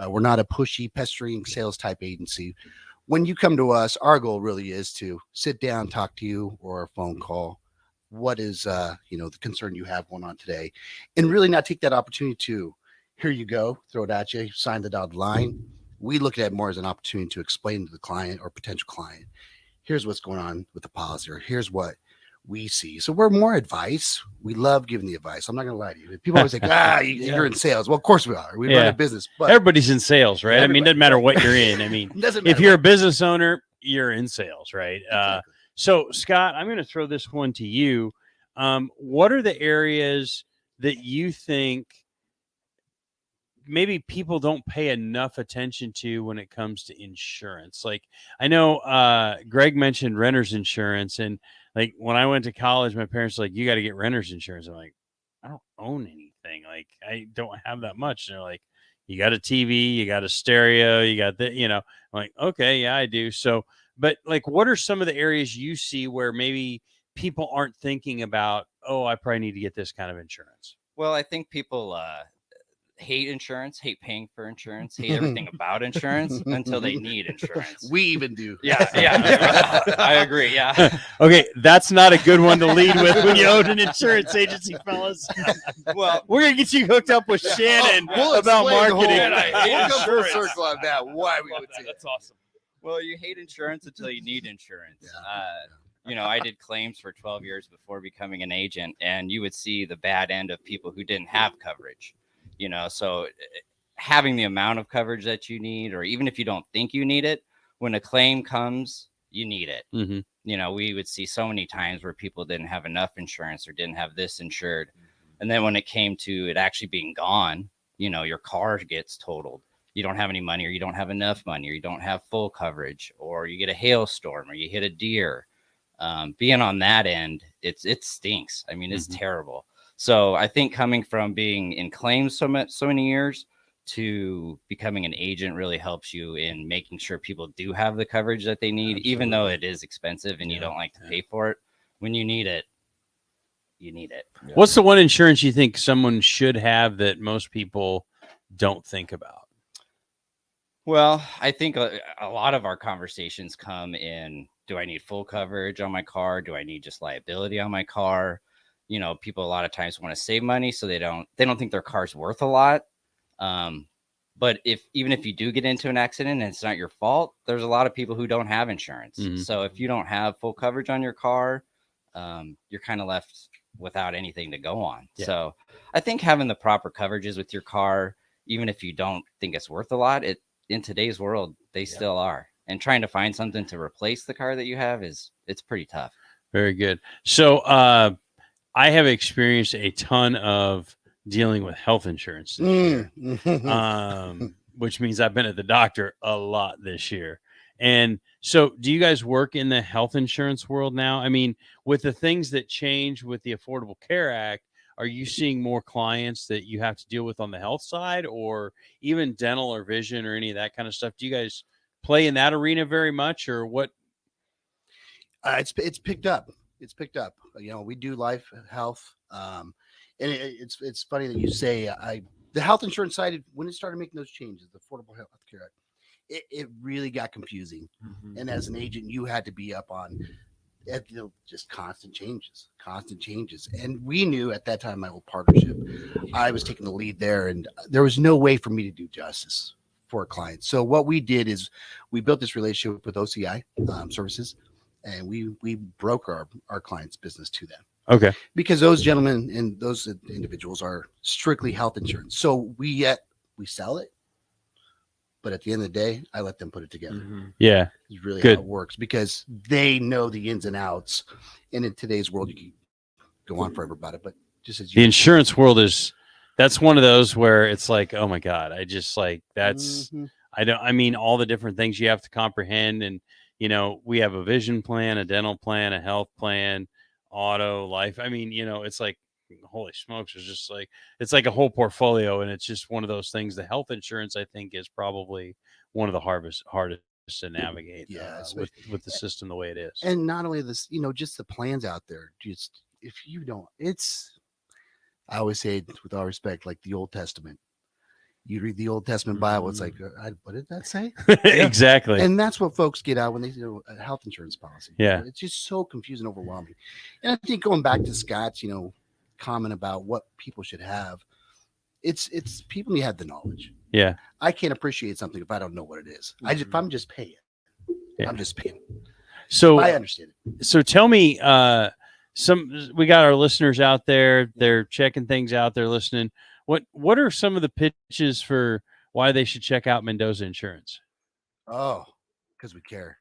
Speaker 20: We're not a pushy, pestering sales type agency. When you come to us, our goal really is to sit down, talk to you, or a phone call. What is, the concern you have going on today, and really not take that opportunity to, here you go, throw it at you, sign the dotted line. We look at it more as an opportunity to explain to the client or potential client, here's what's going on with the policy, or here's what we see. So we're more advice. We love giving the advice. I'm not going to lie to you. People always say, you're in sales. Well, of course we are. We run a business. But
Speaker 2: everybody's in sales, right? I mean, it doesn't matter what you're in. I mean, if you're a business owner, you're in sales, right? Exactly. So Scott, I'm going to throw this one to you. What are the areas that you think maybe people don't pay enough attention to when it comes to insurance? Like, I know Greg mentioned renter's insurance, and like when I went to college, my parents were like, you got to get renter's insurance. I'm like, I don't own anything. Like, I don't have that much. And they're like, you got a TV, you got a stereo, you got the, I'm like, okay, yeah, I do. So, but like, what are some of the areas you see where maybe people aren't thinking about, oh, I probably need to get this kind of insurance?
Speaker 21: Well, I think people hate insurance, hate paying for insurance, hate everything about insurance until they need insurance.
Speaker 20: We even do.
Speaker 21: Yeah. I agree. Yeah.
Speaker 2: Okay, that's not a good one to lead with when you own an insurance agency, fellas.
Speaker 21: Well,
Speaker 2: we're gonna get you hooked up with Shannon about marketing.
Speaker 21: We'll
Speaker 20: come full circle on that. Why we would say
Speaker 21: that's awesome. Well, you hate insurance until you need insurance. I did claims for 12 years before becoming an agent, and you would see the bad end of people who didn't have coverage. So having the amount of coverage that you need, or even if you don't think you need it, when a claim comes, you need it.
Speaker 2: Mm-hmm.
Speaker 21: We would see so many times where people didn't have enough insurance or didn't have this insured. And then when it came to it actually being gone, your car gets totaled. You don't have any money, or you don't have enough money, or you don't have full coverage, or you get a hailstorm, or you hit a deer. Being on that end, it stinks. I mean, it's terrible. So I think coming from being in claims so many years to becoming an agent really helps you in making sure people do have the coverage that they need. Absolutely. Even though it is expensive and you don't like to pay for it. When you need it, you need it.
Speaker 2: What's the one insurance you think someone should have that most people don't think about?
Speaker 21: Well, I think a lot of our conversations come in, do I need full coverage on my car? Do I need just liability on my car? People a lot of times want to save money, so they don't think their car's worth a lot. But even if you do get into an accident and it's not your fault, there's a lot of people who don't have insurance. So if you don't have full coverage on your car, you're kind of left without anything to go on. Yeah. So I think having the proper coverages with your car, even if you don't think it's worth a lot, in today's world, they still are. And trying to find something to replace the car that you have it's pretty tough.
Speaker 2: Very good. So I have experienced a ton of dealing with health insurance this year, which means I've been at the doctor a lot this year. And so do you guys work in the health insurance world now? I mean, with the things that change with the Affordable Care Act, are you seeing more clients that you have to deal with on the health side, or even dental or vision or any of that kind of stuff? Do you guys play in that arena very much, or what?
Speaker 20: It's picked up. It's picked up. We do life, health, and it's funny that you say the health insurance side when it started making those changes, the Affordable Health Care Act, it really got confusing. And as an agent, you had to be up on just constant changes. And we knew at that time, my old partnership, I was taking the lead there, and there was no way for me to do justice for a client. So what we did is we built this relationship with OCI services, and we broker our clients' business to them.
Speaker 2: Okay.
Speaker 20: Because those gentlemen and those individuals are strictly health insurance. So we sell it, but at the end of the day, I let them put it together.
Speaker 2: Yeah.
Speaker 20: It's really
Speaker 2: Good.
Speaker 20: how it works because they know the ins and outs. And in today's world, you can go on forever about it, but just as
Speaker 2: The insurance world that's one of those where it's like, oh my God, I just like, I mean, all the different things you have to comprehend. And, we have a vision plan, a dental plan, a health plan, auto, life. I mean, it's like, holy smokes, it's like a whole portfolio. And it's just one of those things. The health insurance, I think, is probably one of the hardest to navigate with the system the way it is.
Speaker 20: And not only this, just the plans out there, just if you don't, I always say with all respect, like the Old Testament. You read the Old Testament Bible, it's like, what did that say?
Speaker 2: Exactly.
Speaker 20: And that's what folks get out when they do a health insurance policy.
Speaker 2: Yeah.
Speaker 20: It's just so confusing, overwhelming. And I think going back to Scott's, comment about what people should have, it's people need to have the knowledge.
Speaker 2: Yeah.
Speaker 20: I can't appreciate something if I don't know what it is. If I'm just paying, I'm just paying.
Speaker 2: So
Speaker 20: I understand it.
Speaker 2: So tell me, we got our listeners out there, they're checking things out, they're listening. What are some of the pitches for why they should check out Mendoza Insurance?
Speaker 20: Oh, because we care.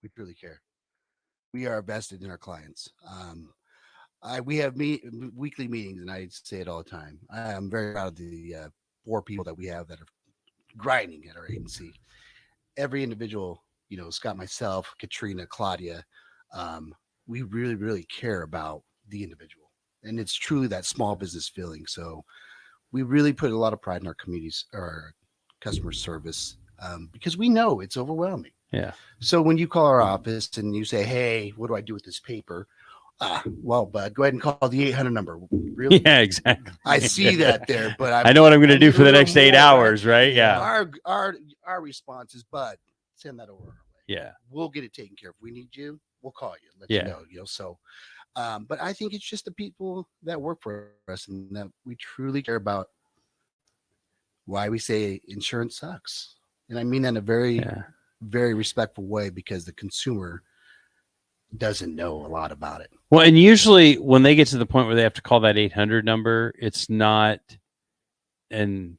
Speaker 20: We truly care. We are vested in our clients. We have weekly meetings, and I say it all the time. I am very proud of the 4 people that we have that are grinding at our agency. Every individual, Scott, myself, Katrina, Claudia, we really, really care about the individual. And it's truly that small business feeling. So we really put a lot of pride in our communities, our customer service, because we know it's overwhelming.
Speaker 2: Yeah.
Speaker 20: So when you call our office and you say, hey, what do I do with this paper? Well, bud, go ahead and call the 800 number. Really?
Speaker 2: Yeah, exactly.
Speaker 20: I see that there, but
Speaker 2: I know what I'm going to do for the next 8 hours, right? Yeah.
Speaker 20: Our response is, bud, send that over our way.
Speaker 2: Yeah.
Speaker 20: We'll get it taken care of. If we need you, we'll call you, let
Speaker 2: Yeah.
Speaker 20: you know, So, but I think it's just the people that work for us and that we truly care about why we say insurance sucks. And I mean that in a very, very respectful way because the consumer doesn't know a lot about it.
Speaker 2: Well, and usually when they get to the point where they have to call that 800 number, it's not, and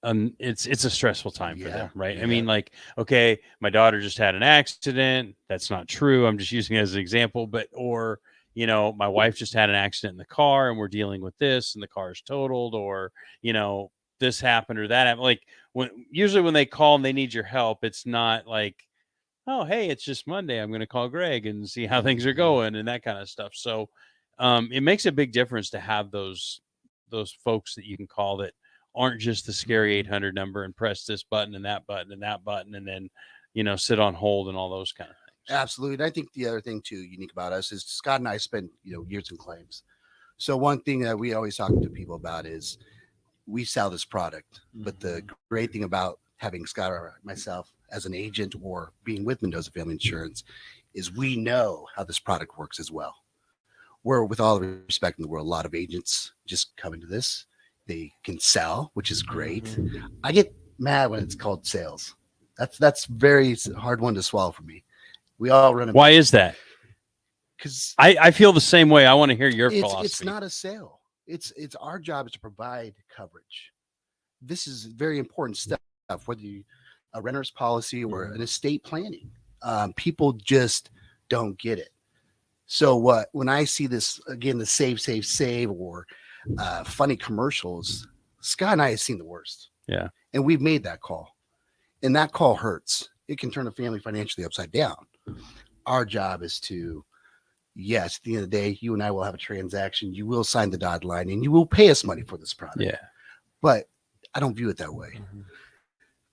Speaker 2: it's a stressful time for them, right? I mean, like, okay, my daughter just had an accident. That's not true. I'm just using it as an example, or my wife just had an accident in the car and we're dealing with this and the car is totaled, or, this happened or that happened. Like usually when they call and they need your help, it's not like, oh, hey, it's just Monday. I'm going to call Greg and see how things are going and that kind of stuff. So it makes a big difference to have those folks that you can call that aren't just the scary 800 number and press this button and that button and that button and then, sit on hold and all those kind of things.
Speaker 20: Absolutely. And I think the other thing too unique about us is Scott and I spent, years in claims. So one thing that we always talk to people about is we sell this product, but the great thing about having Scott or myself as an agent or being with Mendoza Family Insurance is we know how this product works as well. Where with all the respect in the world, a lot of agents just come into this. They can sell, which is great. I get mad when it's called sales. That's very hard one to swallow for me. We all run.
Speaker 2: Why is that?
Speaker 20: Because
Speaker 2: I feel the same way. I want to hear your philosophy.
Speaker 20: It's not a sale. It's our job is to provide coverage. This is very important stuff, whether you a renter's policy or an estate planning. People just don't get it. So when I see this again, the save or funny commercials, Scott and I have seen the worst.
Speaker 2: Yeah.
Speaker 20: And we've made that call. And that call hurts. It can turn a family financially upside down. Our job is to, yes, at the end of the day, you and I will have a transaction. You will sign the dotted line and you will pay us money for this product.
Speaker 2: Yeah.
Speaker 20: But I don't view it that way.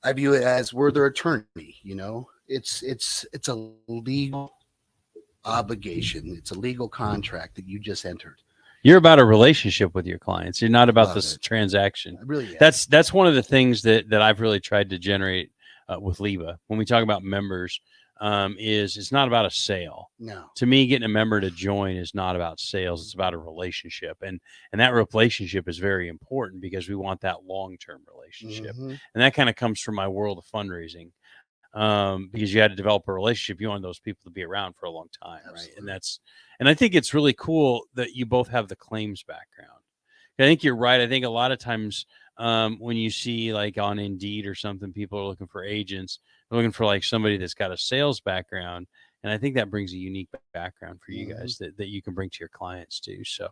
Speaker 20: I view it as we're their attorney, It's a legal obligation. It's a legal contract that you just entered.
Speaker 2: You're about a relationship with your clients. You're not about
Speaker 20: Love
Speaker 2: this
Speaker 20: it.
Speaker 2: transaction.
Speaker 20: I really am.
Speaker 2: That's one of the things that I've really tried to generate with LIBA when we talk about members. Is it's not about a sale.
Speaker 20: No.
Speaker 2: To me, getting a member to join is not about sales. It's about a relationship, and that relationship is very important because we want that long-term relationship,
Speaker 20: Mhm.
Speaker 2: and that kind of comes from my world of fundraising. Because you had to develop a relationship. You want those people to be around for a long time, right? And I think it's really cool that you both have the claims background. I think you're right. I think a lot of times when you see like on Indeed or something, people are looking for agents, they're looking for like somebody that's got a sales background. And I think that brings a unique background for you guys that you can bring to your clients too. So,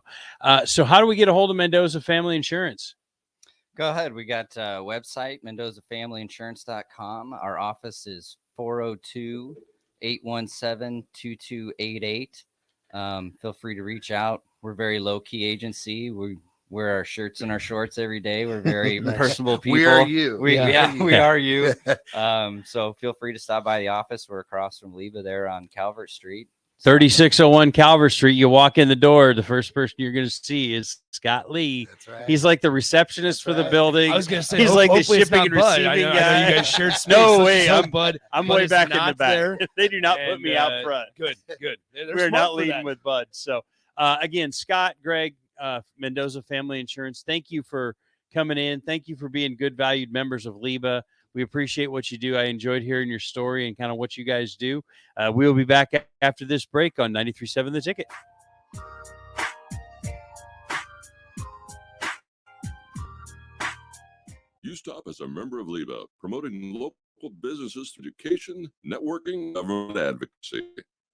Speaker 2: so how do we get a hold of Mendoza Family Insurance?
Speaker 21: Go ahead. We got a website, MendozaFamilyInsurance.com. Our office is 402-817-2288. Feel free to reach out. We're a very low-key agency. We wear our shirts and our shorts every day. We're very personable people.
Speaker 20: We are you.
Speaker 21: We are you. So feel free to stop by the office. We're across from LIBA there on Calvert Street.
Speaker 2: 3601 Calvert Street. You walk in the door, the first person you're going to see is Scott Lee.
Speaker 20: That's right.
Speaker 2: He's like the receptionist for the building.
Speaker 3: I was going to say,
Speaker 2: he's like the
Speaker 3: hopefully it's
Speaker 2: shipping
Speaker 3: not
Speaker 2: and
Speaker 3: Bud.
Speaker 2: receiving
Speaker 3: I know
Speaker 2: guy.
Speaker 3: you guys shared space.
Speaker 2: No
Speaker 3: Let's
Speaker 2: way.
Speaker 3: just hope Bud
Speaker 2: way
Speaker 3: is
Speaker 2: back in the
Speaker 3: not
Speaker 2: back.
Speaker 3: there.
Speaker 2: They do not put me out front.
Speaker 3: Good. They're
Speaker 2: We're
Speaker 3: smart
Speaker 2: not
Speaker 3: for
Speaker 2: leading
Speaker 3: that.
Speaker 2: with Bud. So again, Scott, Greg, Mendoza Family Insurance, thank you for coming in. Thank you for being good valued members of LIBA. We appreciate what you do. I enjoyed hearing your story and kind of what you guys do. We'll be back after this break on 93.7 The Ticket.
Speaker 17: You stop as a member of LIBA, promoting local businesses through education, networking, government advocacy.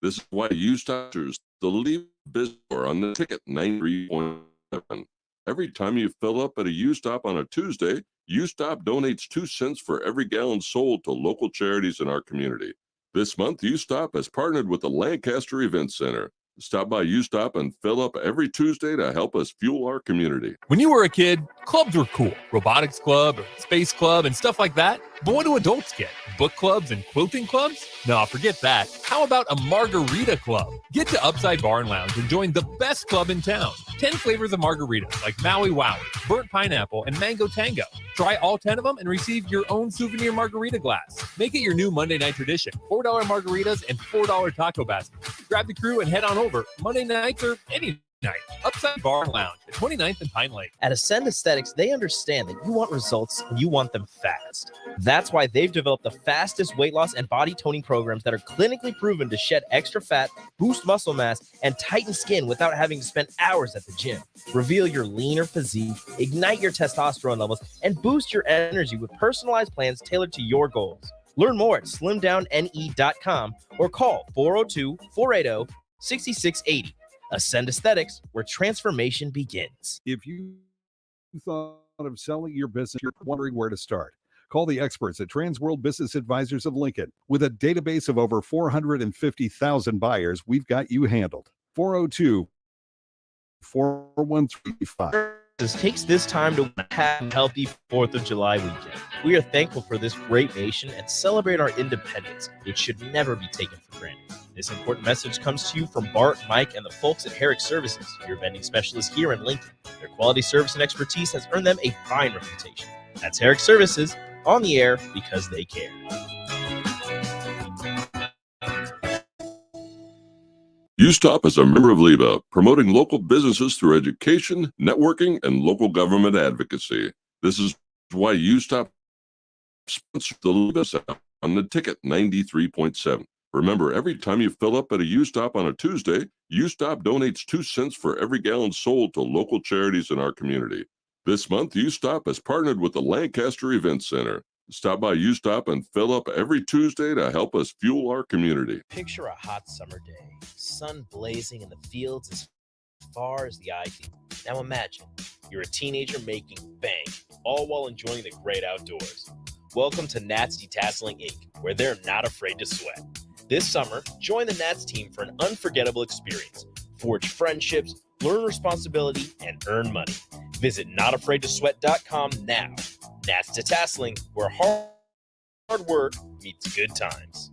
Speaker 17: This is why you stopers the LIBA business store on the ticket 93.7. Every time you fill up at a U-Stop on a Tuesday, U-Stop donates 2 cents for every gallon sold to local charities in our community. This month, U-Stop has partnered with the Lancaster Event Center. Stop by U-Stop and fill up every Tuesday to help us fuel our community.
Speaker 14: When you were a kid, clubs were cool. Robotics club or space club and stuff like that. But what do adults get? Book clubs and quilting clubs? No, forget that. How about a margarita club? Get to Upside Bar and Lounge and join the best club in town. 10 flavors of margaritas like Maui Wowie, burnt pineapple, and mango tango. Try all 10 of them and receive your own souvenir margarita glass. Make it your new Monday night tradition. $4 margaritas and $4 taco baskets. Grab the crew and head on over. Monday nights or any night. Upside Bar and Lounge at 29th and Pine Lake.
Speaker 12: At Ascend Aesthetics, they understand that you want results and you want them fast. That's why they've developed the fastest weight loss and body toning programs that are clinically proven to shed extra fat, boost muscle mass, and tighten skin without having to spend hours at the gym. Reveal your leaner physique, ignite your testosterone levels, and boost your energy with personalized plans tailored to your goals. Learn more at slimdowne.com or call 402-480-6680. Ascend Aesthetics, where transformation begins.
Speaker 15: If you thought of selling your business, you're wondering where to start. Call the experts at Transworld Business Advisors of Lincoln. With a database of over 450,000 buyers, we've got you handled. 402-413-5.
Speaker 12: Takes this time to have a healthy 4th of July weekend. We are thankful for this great nation and celebrate our independence, which should never be taken for granted. This important message comes to you from Bart, Mike, and the folks at Herrick Services, your vending specialists here in Lincoln. Their quality service and expertise has earned them a fine reputation. That's Herrick Services, on the air because they care.
Speaker 17: You stop as a member of LIBA, promoting local businesses through education, networking, and local government advocacy. This is why you stop sponsor the LIBA sound on the ticket 93.7. Remember, every time you fill up at a U-Stop on a Tuesday, U-Stop donates 2 cents for every gallon sold to local charities in our community. This month, U-Stop has partnered with the Lancaster Event Center. Stop by U-Stop and fill up every Tuesday to help us fuel our community.
Speaker 12: Picture a hot summer day, sun blazing in the fields as far as the eye can. Now imagine you're a teenager making bank, all while enjoying the great outdoors. Welcome to Nats Detasseling Inc., where they're not afraid to sweat. This summer, join the Nats team for an unforgettable experience. Forge friendships, learn responsibility, and earn money. Visit notafraidtosweat.com now. Nats Detasseling, where hard work meets good times.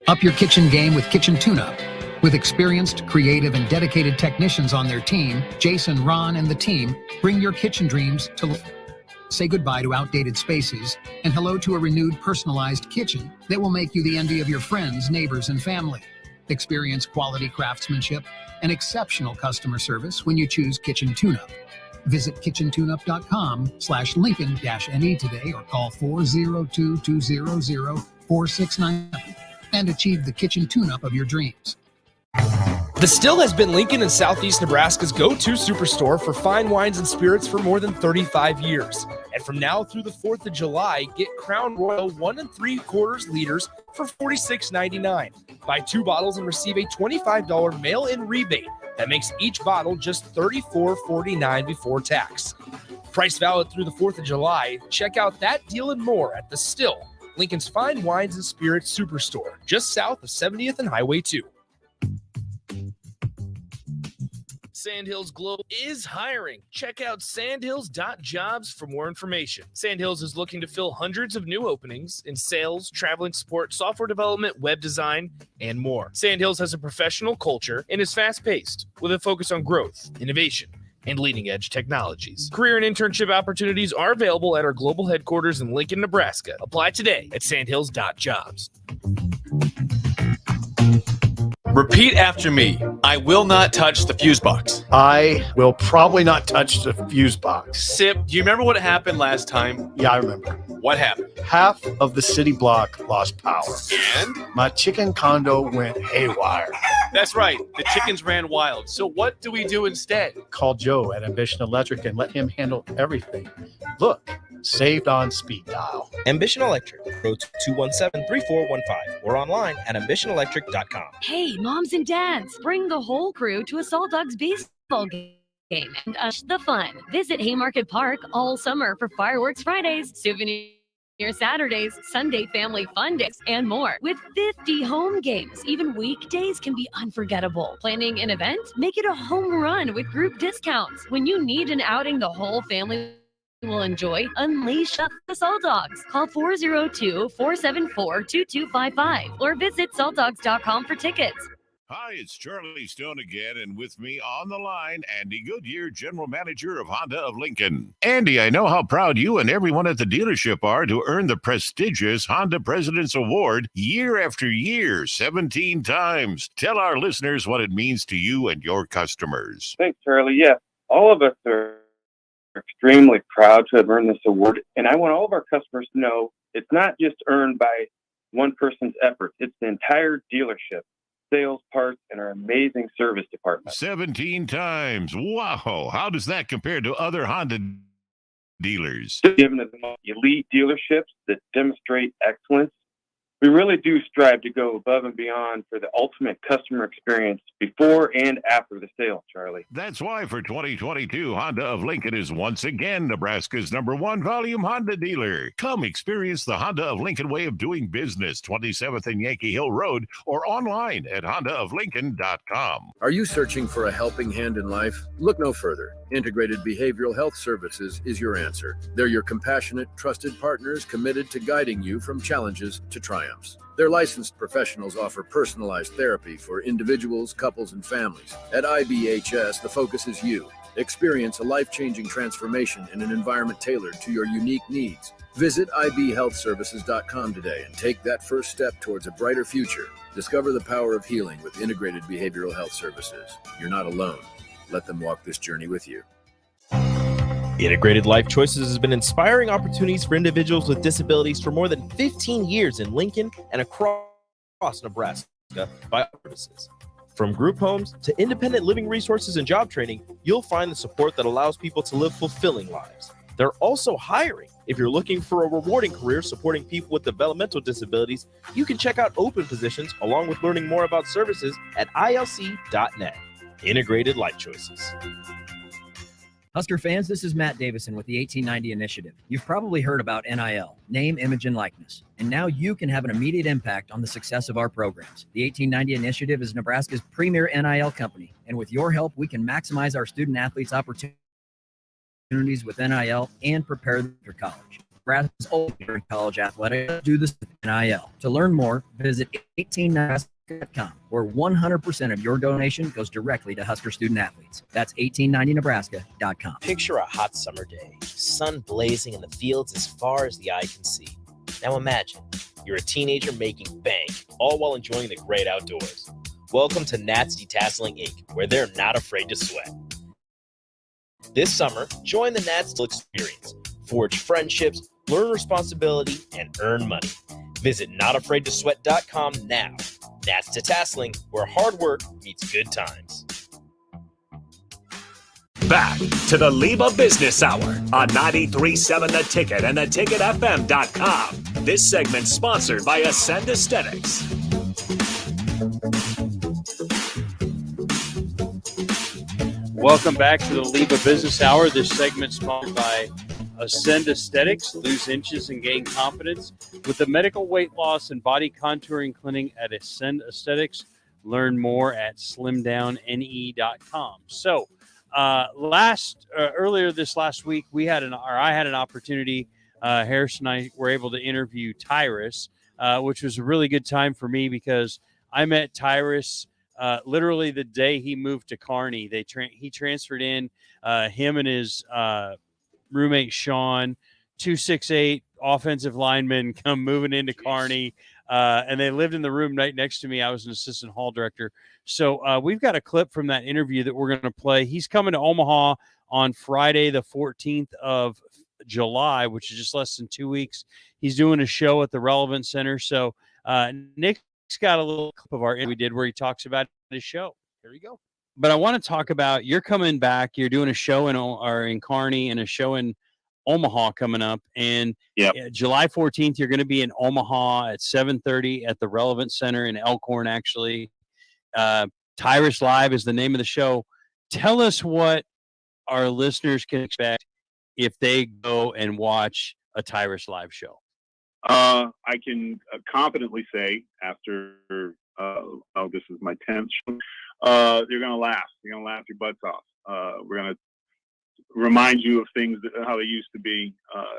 Speaker 9: Up your kitchen game with Kitchen Tune-Up. With experienced, creative, and dedicated technicians on their team, Jason, Ron, and the team bring your kitchen dreams to life. Say goodbye to outdated spaces and hello to a renewed, personalized kitchen that will make you the envy of your friends, neighbors, and family. Experience quality craftsmanship and exceptional customer service when you choose Kitchen Tune-Up. Visit kitchentuneup.com/Lincoln-NE today or call 402-200-4697 and achieve the kitchen tune-up of your dreams.
Speaker 3: The Still has been Lincoln and Southeast Nebraska's go-to superstore for fine wines and spirits for more than 35 years. And from now through the 4th of July, get Crown Royal 1 3/4 liters for $46.99. Buy 2 bottles and receive a $25 mail-in rebate. That makes each bottle just $34.49 before tax. Price valid through the 4th of July. Check out that deal and more at The Still, Lincoln's fine wines and spirits superstore, just south of 70th and Highway 2.
Speaker 4: Sandhills Global is hiring. Check out sandhills.jobs for more information. Sandhills is looking to fill hundreds of new openings in sales, traveling support, software development, web design, and more. Sandhills has a professional culture and is fast-paced with a focus on growth, innovation, and leading-edge technologies. Career and internship opportunities are available at our global headquarters in Lincoln, Nebraska. Apply today at sandhills.jobs.
Speaker 22: Repeat after me. I will not touch the fuse box.
Speaker 11: I will probably not touch the fuse box.
Speaker 22: Sip, do you remember what happened last time?
Speaker 11: Yeah, I remember.
Speaker 22: What happened?
Speaker 11: Half of the city block lost power.
Speaker 22: And?
Speaker 11: My chicken condo went haywire.
Speaker 22: That's right. The chickens ran wild. So what do we do instead?
Speaker 11: Call Joe at Ambition Electric and let him handle everything. Look, saved on speed dial.
Speaker 12: Ambition Electric. Go to 217-3415 or online at ambitionelectric.com.
Speaker 23: Hey, moms and dads, bring the whole crew to a Salt Dogs baseball game and the fun. Visit Haymarket Park all summer for fireworks Fridays, souvenir Saturdays, Sunday family fun days, and more. With 50 home games, even weekdays can be unforgettable. Planning an event? Make it a home run with group discounts. When you need an outing the whole family will enjoy, unleash the Salt Dogs. Call 402-474-2255 or visit saltdogs.com for tickets.
Speaker 24: Hi, it's Charlie Stone again, and with me on the line, Andy Goodyear, General Manager of Honda of Lincoln. Andy, I know how proud you and everyone at the dealership are to earn the prestigious Honda President's Award year after year, 17 times. Tell our listeners what it means to you and your customers.
Speaker 25: Thanks, Charlie. Yes, all of us are extremely proud to have earned this award, and I want all of our customers to know it's not just earned by one person's efforts. It's the entire dealership, sales, parts, and our amazing service department.
Speaker 24: 17 times. Wow. How does that compare to other Honda dealers?
Speaker 25: Given to the most elite dealerships that demonstrate excellence, we really do strive to go above and beyond for the ultimate customer experience before and after the sale, Charlie.
Speaker 24: That's why for 2022, Honda of Lincoln is once again Nebraska's #1 volume Honda dealer. Come experience the Honda of Lincoln way of doing business, 27th and Yankee Hill Road, or online at hondaoflincoln.com.
Speaker 19: Are you searching for a helping hand in life? Look no further. Integrated Behavioral Health Services is your answer. They're your compassionate, trusted partners committed to guiding you from challenges to triumphs. Their licensed professionals offer personalized therapy for individuals, couples, and families. At IBHS, the focus is you. Experience a life-changing transformation in an environment tailored to your unique needs. Visit ibhealthservices.com today and take that first step towards a brighter future. Discover the power of healing with Integrated Behavioral Health Services. You're not alone. Let them walk this journey with you.
Speaker 12: Integrated Life Choices has been inspiring opportunities for individuals with disabilities for more than 15 years in Lincoln and across Nebraska by services. From group homes to independent living resources and job training, you'll find the support that allows people to live fulfilling lives. They're also hiring. If you're looking for a rewarding career supporting people with developmental disabilities, you can check out open positions along with learning more about services at ilc.net. Integrated Life Choices.
Speaker 16: Husker fans, this is Matt Davison with the 1890 Initiative. You've probably heard about NIL, name, image, and likeness. And now you can have an immediate impact on the success of our programs. The 1890 Initiative is Nebraska's premier NIL company. And with your help, we can maximize our student athletes' opportunities with NIL and prepare them for college. Nebraska's ultimate college athletics do this with NIL. To learn more, visit 18nebraska.com, where 100% of your donation goes directly to Husker student athletes. That's 1890nebraska.com.
Speaker 12: Picture a hot summer day, sun blazing in the fields as far as the eye can see. Now imagine you're a teenager making bank, all while enjoying the great outdoors. Welcome to Nats Detasseling Inc., where they're not afraid to sweat. This summer, join the Nats experience. Forge friendships, learn responsibility, and earn money. Visit notafraidtosweat.com now. Nats Detasseling, where hard work meets good times.
Speaker 1: Back to the LIBA Business Hour on 93.7 The Ticket and theticketfm.com. This segment sponsored by Ascend Aesthetics.
Speaker 2: Welcome back to the LIBA Business Hour. This segment sponsored by Ascend Aesthetics. Lose inches and gain confidence with the medical weight loss and body contouring clinic at Ascend Aesthetics. Learn more at slimdowne.com. So, earlier this last week, I had an opportunity. Harris and I were able to interview Tyrus, which was a really good time for me because I met Tyrus literally the day he moved to Kearney. He transferred in, him and his roommate Sean, 268 offensive linemen, come moving into Kearney, and they lived in the room right next to me. I was an assistant hall director. So we've got a clip from that interview that we're going to play. He's coming to Omaha on Friday, the 14th of July, which is just less than 2 weeks. He's doing a show at the Relevant Center. So Nick's got a little clip of our interview we did where he talks about his show.
Speaker 3: Here we go.
Speaker 2: But I want to talk about, you're coming back. You're doing a show in Kearney and a show in Omaha coming up. And July 14th, you're going to be in Omaha at 7:30 at the Relevant Center in Elkhorn, actually. Tyrus Live is the name of the show. Tell us what our listeners can expect if they go and watch a Tyrus Live show.
Speaker 5: I can confidently say after, this is my 10th show, you're going to laugh. You're going to laugh your butts off. We're going to remind you of things, how they used to be.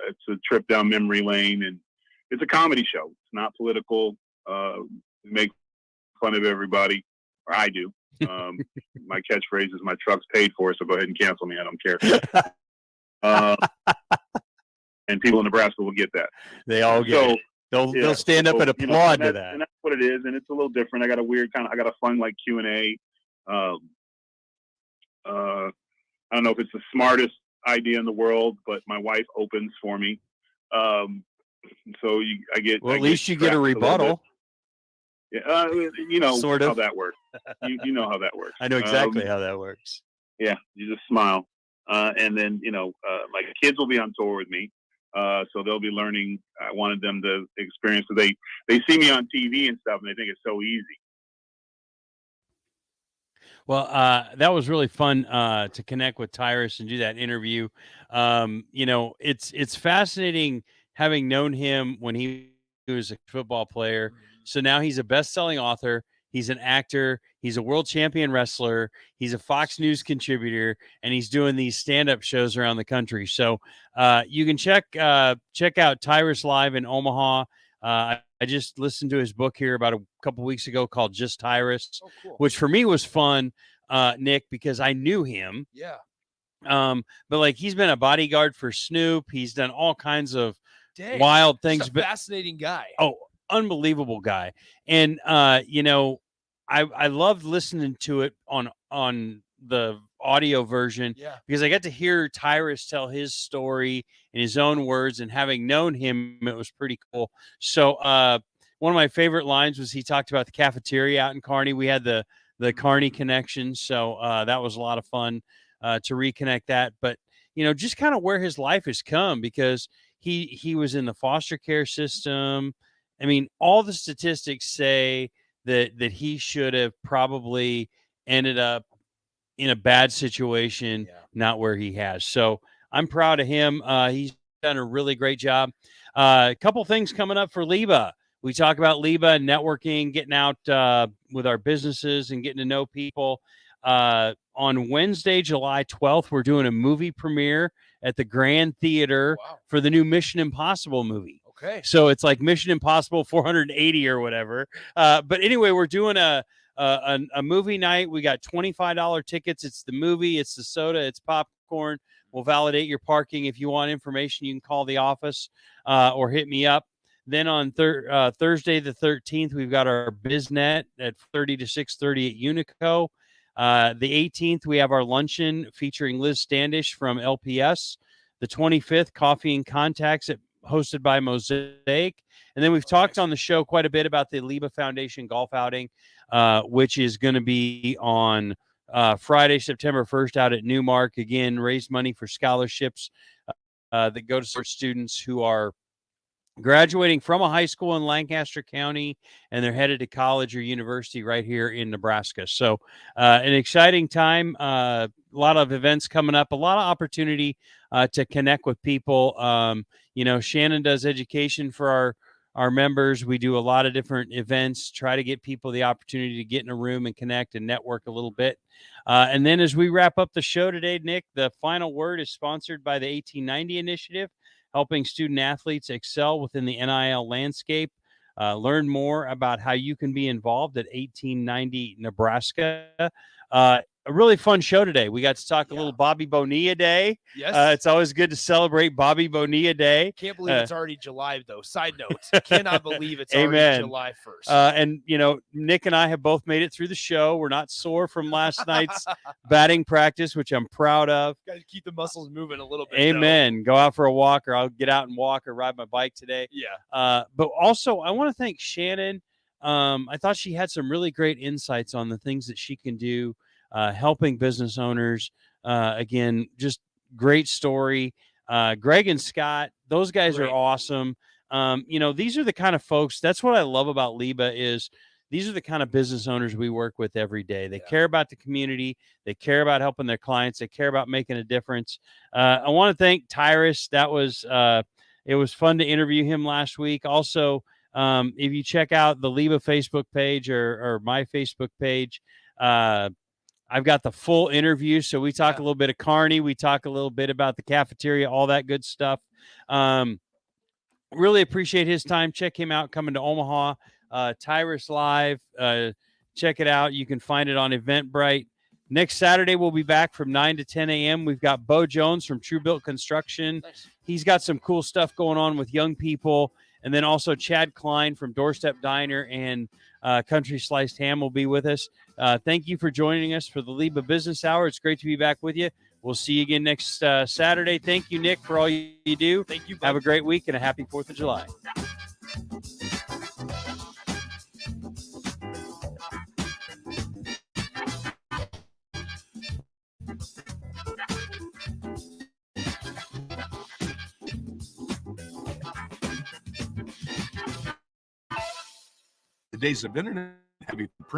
Speaker 5: It's a trip down memory lane, and it's a comedy show. It's not political. Make fun of everybody, or I do. My catchphrase is "My truck's paid for," so go ahead and cancel me. I don't care. And people in Nebraska will get that.
Speaker 2: They all get it. They'll stand up and applaud to that.
Speaker 5: And that's what it is. And it's a little different. I got a fun like Q&A. I don't know if it's the smartest idea in the world, but my wife opens for me. So I get.
Speaker 2: Well, at least you get a rebuttal.
Speaker 5: Yeah, you know
Speaker 2: sort of
Speaker 5: how that works. You know how that works.
Speaker 2: I know exactly how that works.
Speaker 5: Yeah, you just smile. And then, my kids will be on tour with me. So they'll be learning. I wanted them to experience it. They see me on TV and stuff, and they think it's so easy.
Speaker 2: Well, that was really fun to connect with Tyrus and do that interview. It's fascinating having known him when he was a football player. So now he's a best-selling author. He's an actor. He's a world champion wrestler. He's a Fox News contributor, and he's doing these stand-up shows around the country. So you can check out Tyrus Live in Omaha. I just listened to his book here about a couple weeks ago called Just Tyrus, which for me was fun, Nick, because I knew him.
Speaker 3: Yeah.
Speaker 2: But like he's been a bodyguard for Snoop. He's done all kinds of
Speaker 3: wild
Speaker 2: things.
Speaker 3: He's a fascinating guy.
Speaker 2: Oh, unbelievable guy. And I loved listening to it on the audio version because I got to hear Tyrus tell his story in his own words, and having known him, it was pretty cool. So one of my favorite lines was he talked about the cafeteria out in Kearney. We had the Kearney connection. So that was a lot of fun to reconnect that. But, just kind of where his life has come, because he was in the foster care system. I mean, all the statistics say that he should have probably ended up in a bad situation, not where he has. So I'm proud of him. He's done a really great job. A couple things coming up for LIBA. We talk about LIBA and networking, getting out with our businesses and getting to know people. On Wednesday, July 12th, we're doing a movie premiere at the Grand Theater for the new Mission Impossible movie.
Speaker 3: Okay.
Speaker 2: So it's like Mission Impossible 480 or whatever. But anyway, we're doing a movie night. We got $25 tickets. It's the movie, it's the soda, it's popcorn. We'll validate your parking. If you want information, you can call the office or hit me up. Then on Thursday the 13th, we've got our BizNet at 30 to 6:30 at Unico. The 18th, we have our luncheon featuring Liz Standish from LPS. The 25th, Coffee and Contacts hosted by Mosaic. And then we've talked on the show quite a bit about the LIBA Foundation golf outing, which is going to be on Friday, September 1st out at Newmark. Again, raise money for scholarships that go to students who are graduating from a high school in Lancaster County, and they're headed to college or university right here in Nebraska. So an exciting time, a lot of events coming up, a lot of opportunity to connect with people. Shannon does education for our members. We do a lot of different events, try to get people the opportunity to get in a room and connect and network a little bit. And then as we wrap up the show today, Nick, the final word is sponsored by the 1890 Initiative, helping student athletes excel within the NIL landscape. Learn more about how you can be involved at 1890 Nebraska. A really fun show today. We got to talk a little Bobby Bonilla Day.
Speaker 3: Yes.
Speaker 2: It's always good to celebrate Bobby Bonilla Day.
Speaker 3: Can't believe it's already July, though. Side note, cannot believe it's already
Speaker 2: Amen.
Speaker 3: July 1st.
Speaker 2: And, Nick and I have both made it through the show. We're not sore from last night's batting practice, which I'm proud of.
Speaker 3: Got to keep the muscles moving a little bit.
Speaker 2: Amen. Go out for a walk, or I'll get out and walk or ride my bike today.
Speaker 3: Yeah.
Speaker 2: But also, I want to thank Shannon. I thought she had some really great insights on the things that she can do, helping business owners. Again, just great story. Greg and Scott, those guys are awesome. These are the kind of folks, that's what I love about LIBA is these are the kind of business owners we work with every day. They care about the community. They care about helping their clients. They care about making a difference. I want to thank Tyrus. That was, it was fun to interview him last week. Also, if you check out the LIBA Facebook page or my Facebook page, I've got the full interview. So we talk a little bit of Carney. We talk a little bit about the cafeteria, all that good stuff. Really appreciate his time. Check him out coming to Omaha. Tyrus Live. Check it out. You can find it on Eventbrite. Next Saturday, we'll be back from 9 to 10 a.m. We've got Bo Jones from True Built Construction. Nice. He's got some cool stuff going on with young people. And then also Chad Klein from Doorstep Diner and Country Sliced Ham will be with us. Thank you for joining us for the LIBA Business Hour. It's great to be back with you. We'll see you again next Saturday. Thank you, Nick, for all you do.
Speaker 3: Thank you.
Speaker 2: Have a great week and a happy 4th of July.
Speaker 6: The days of internet have been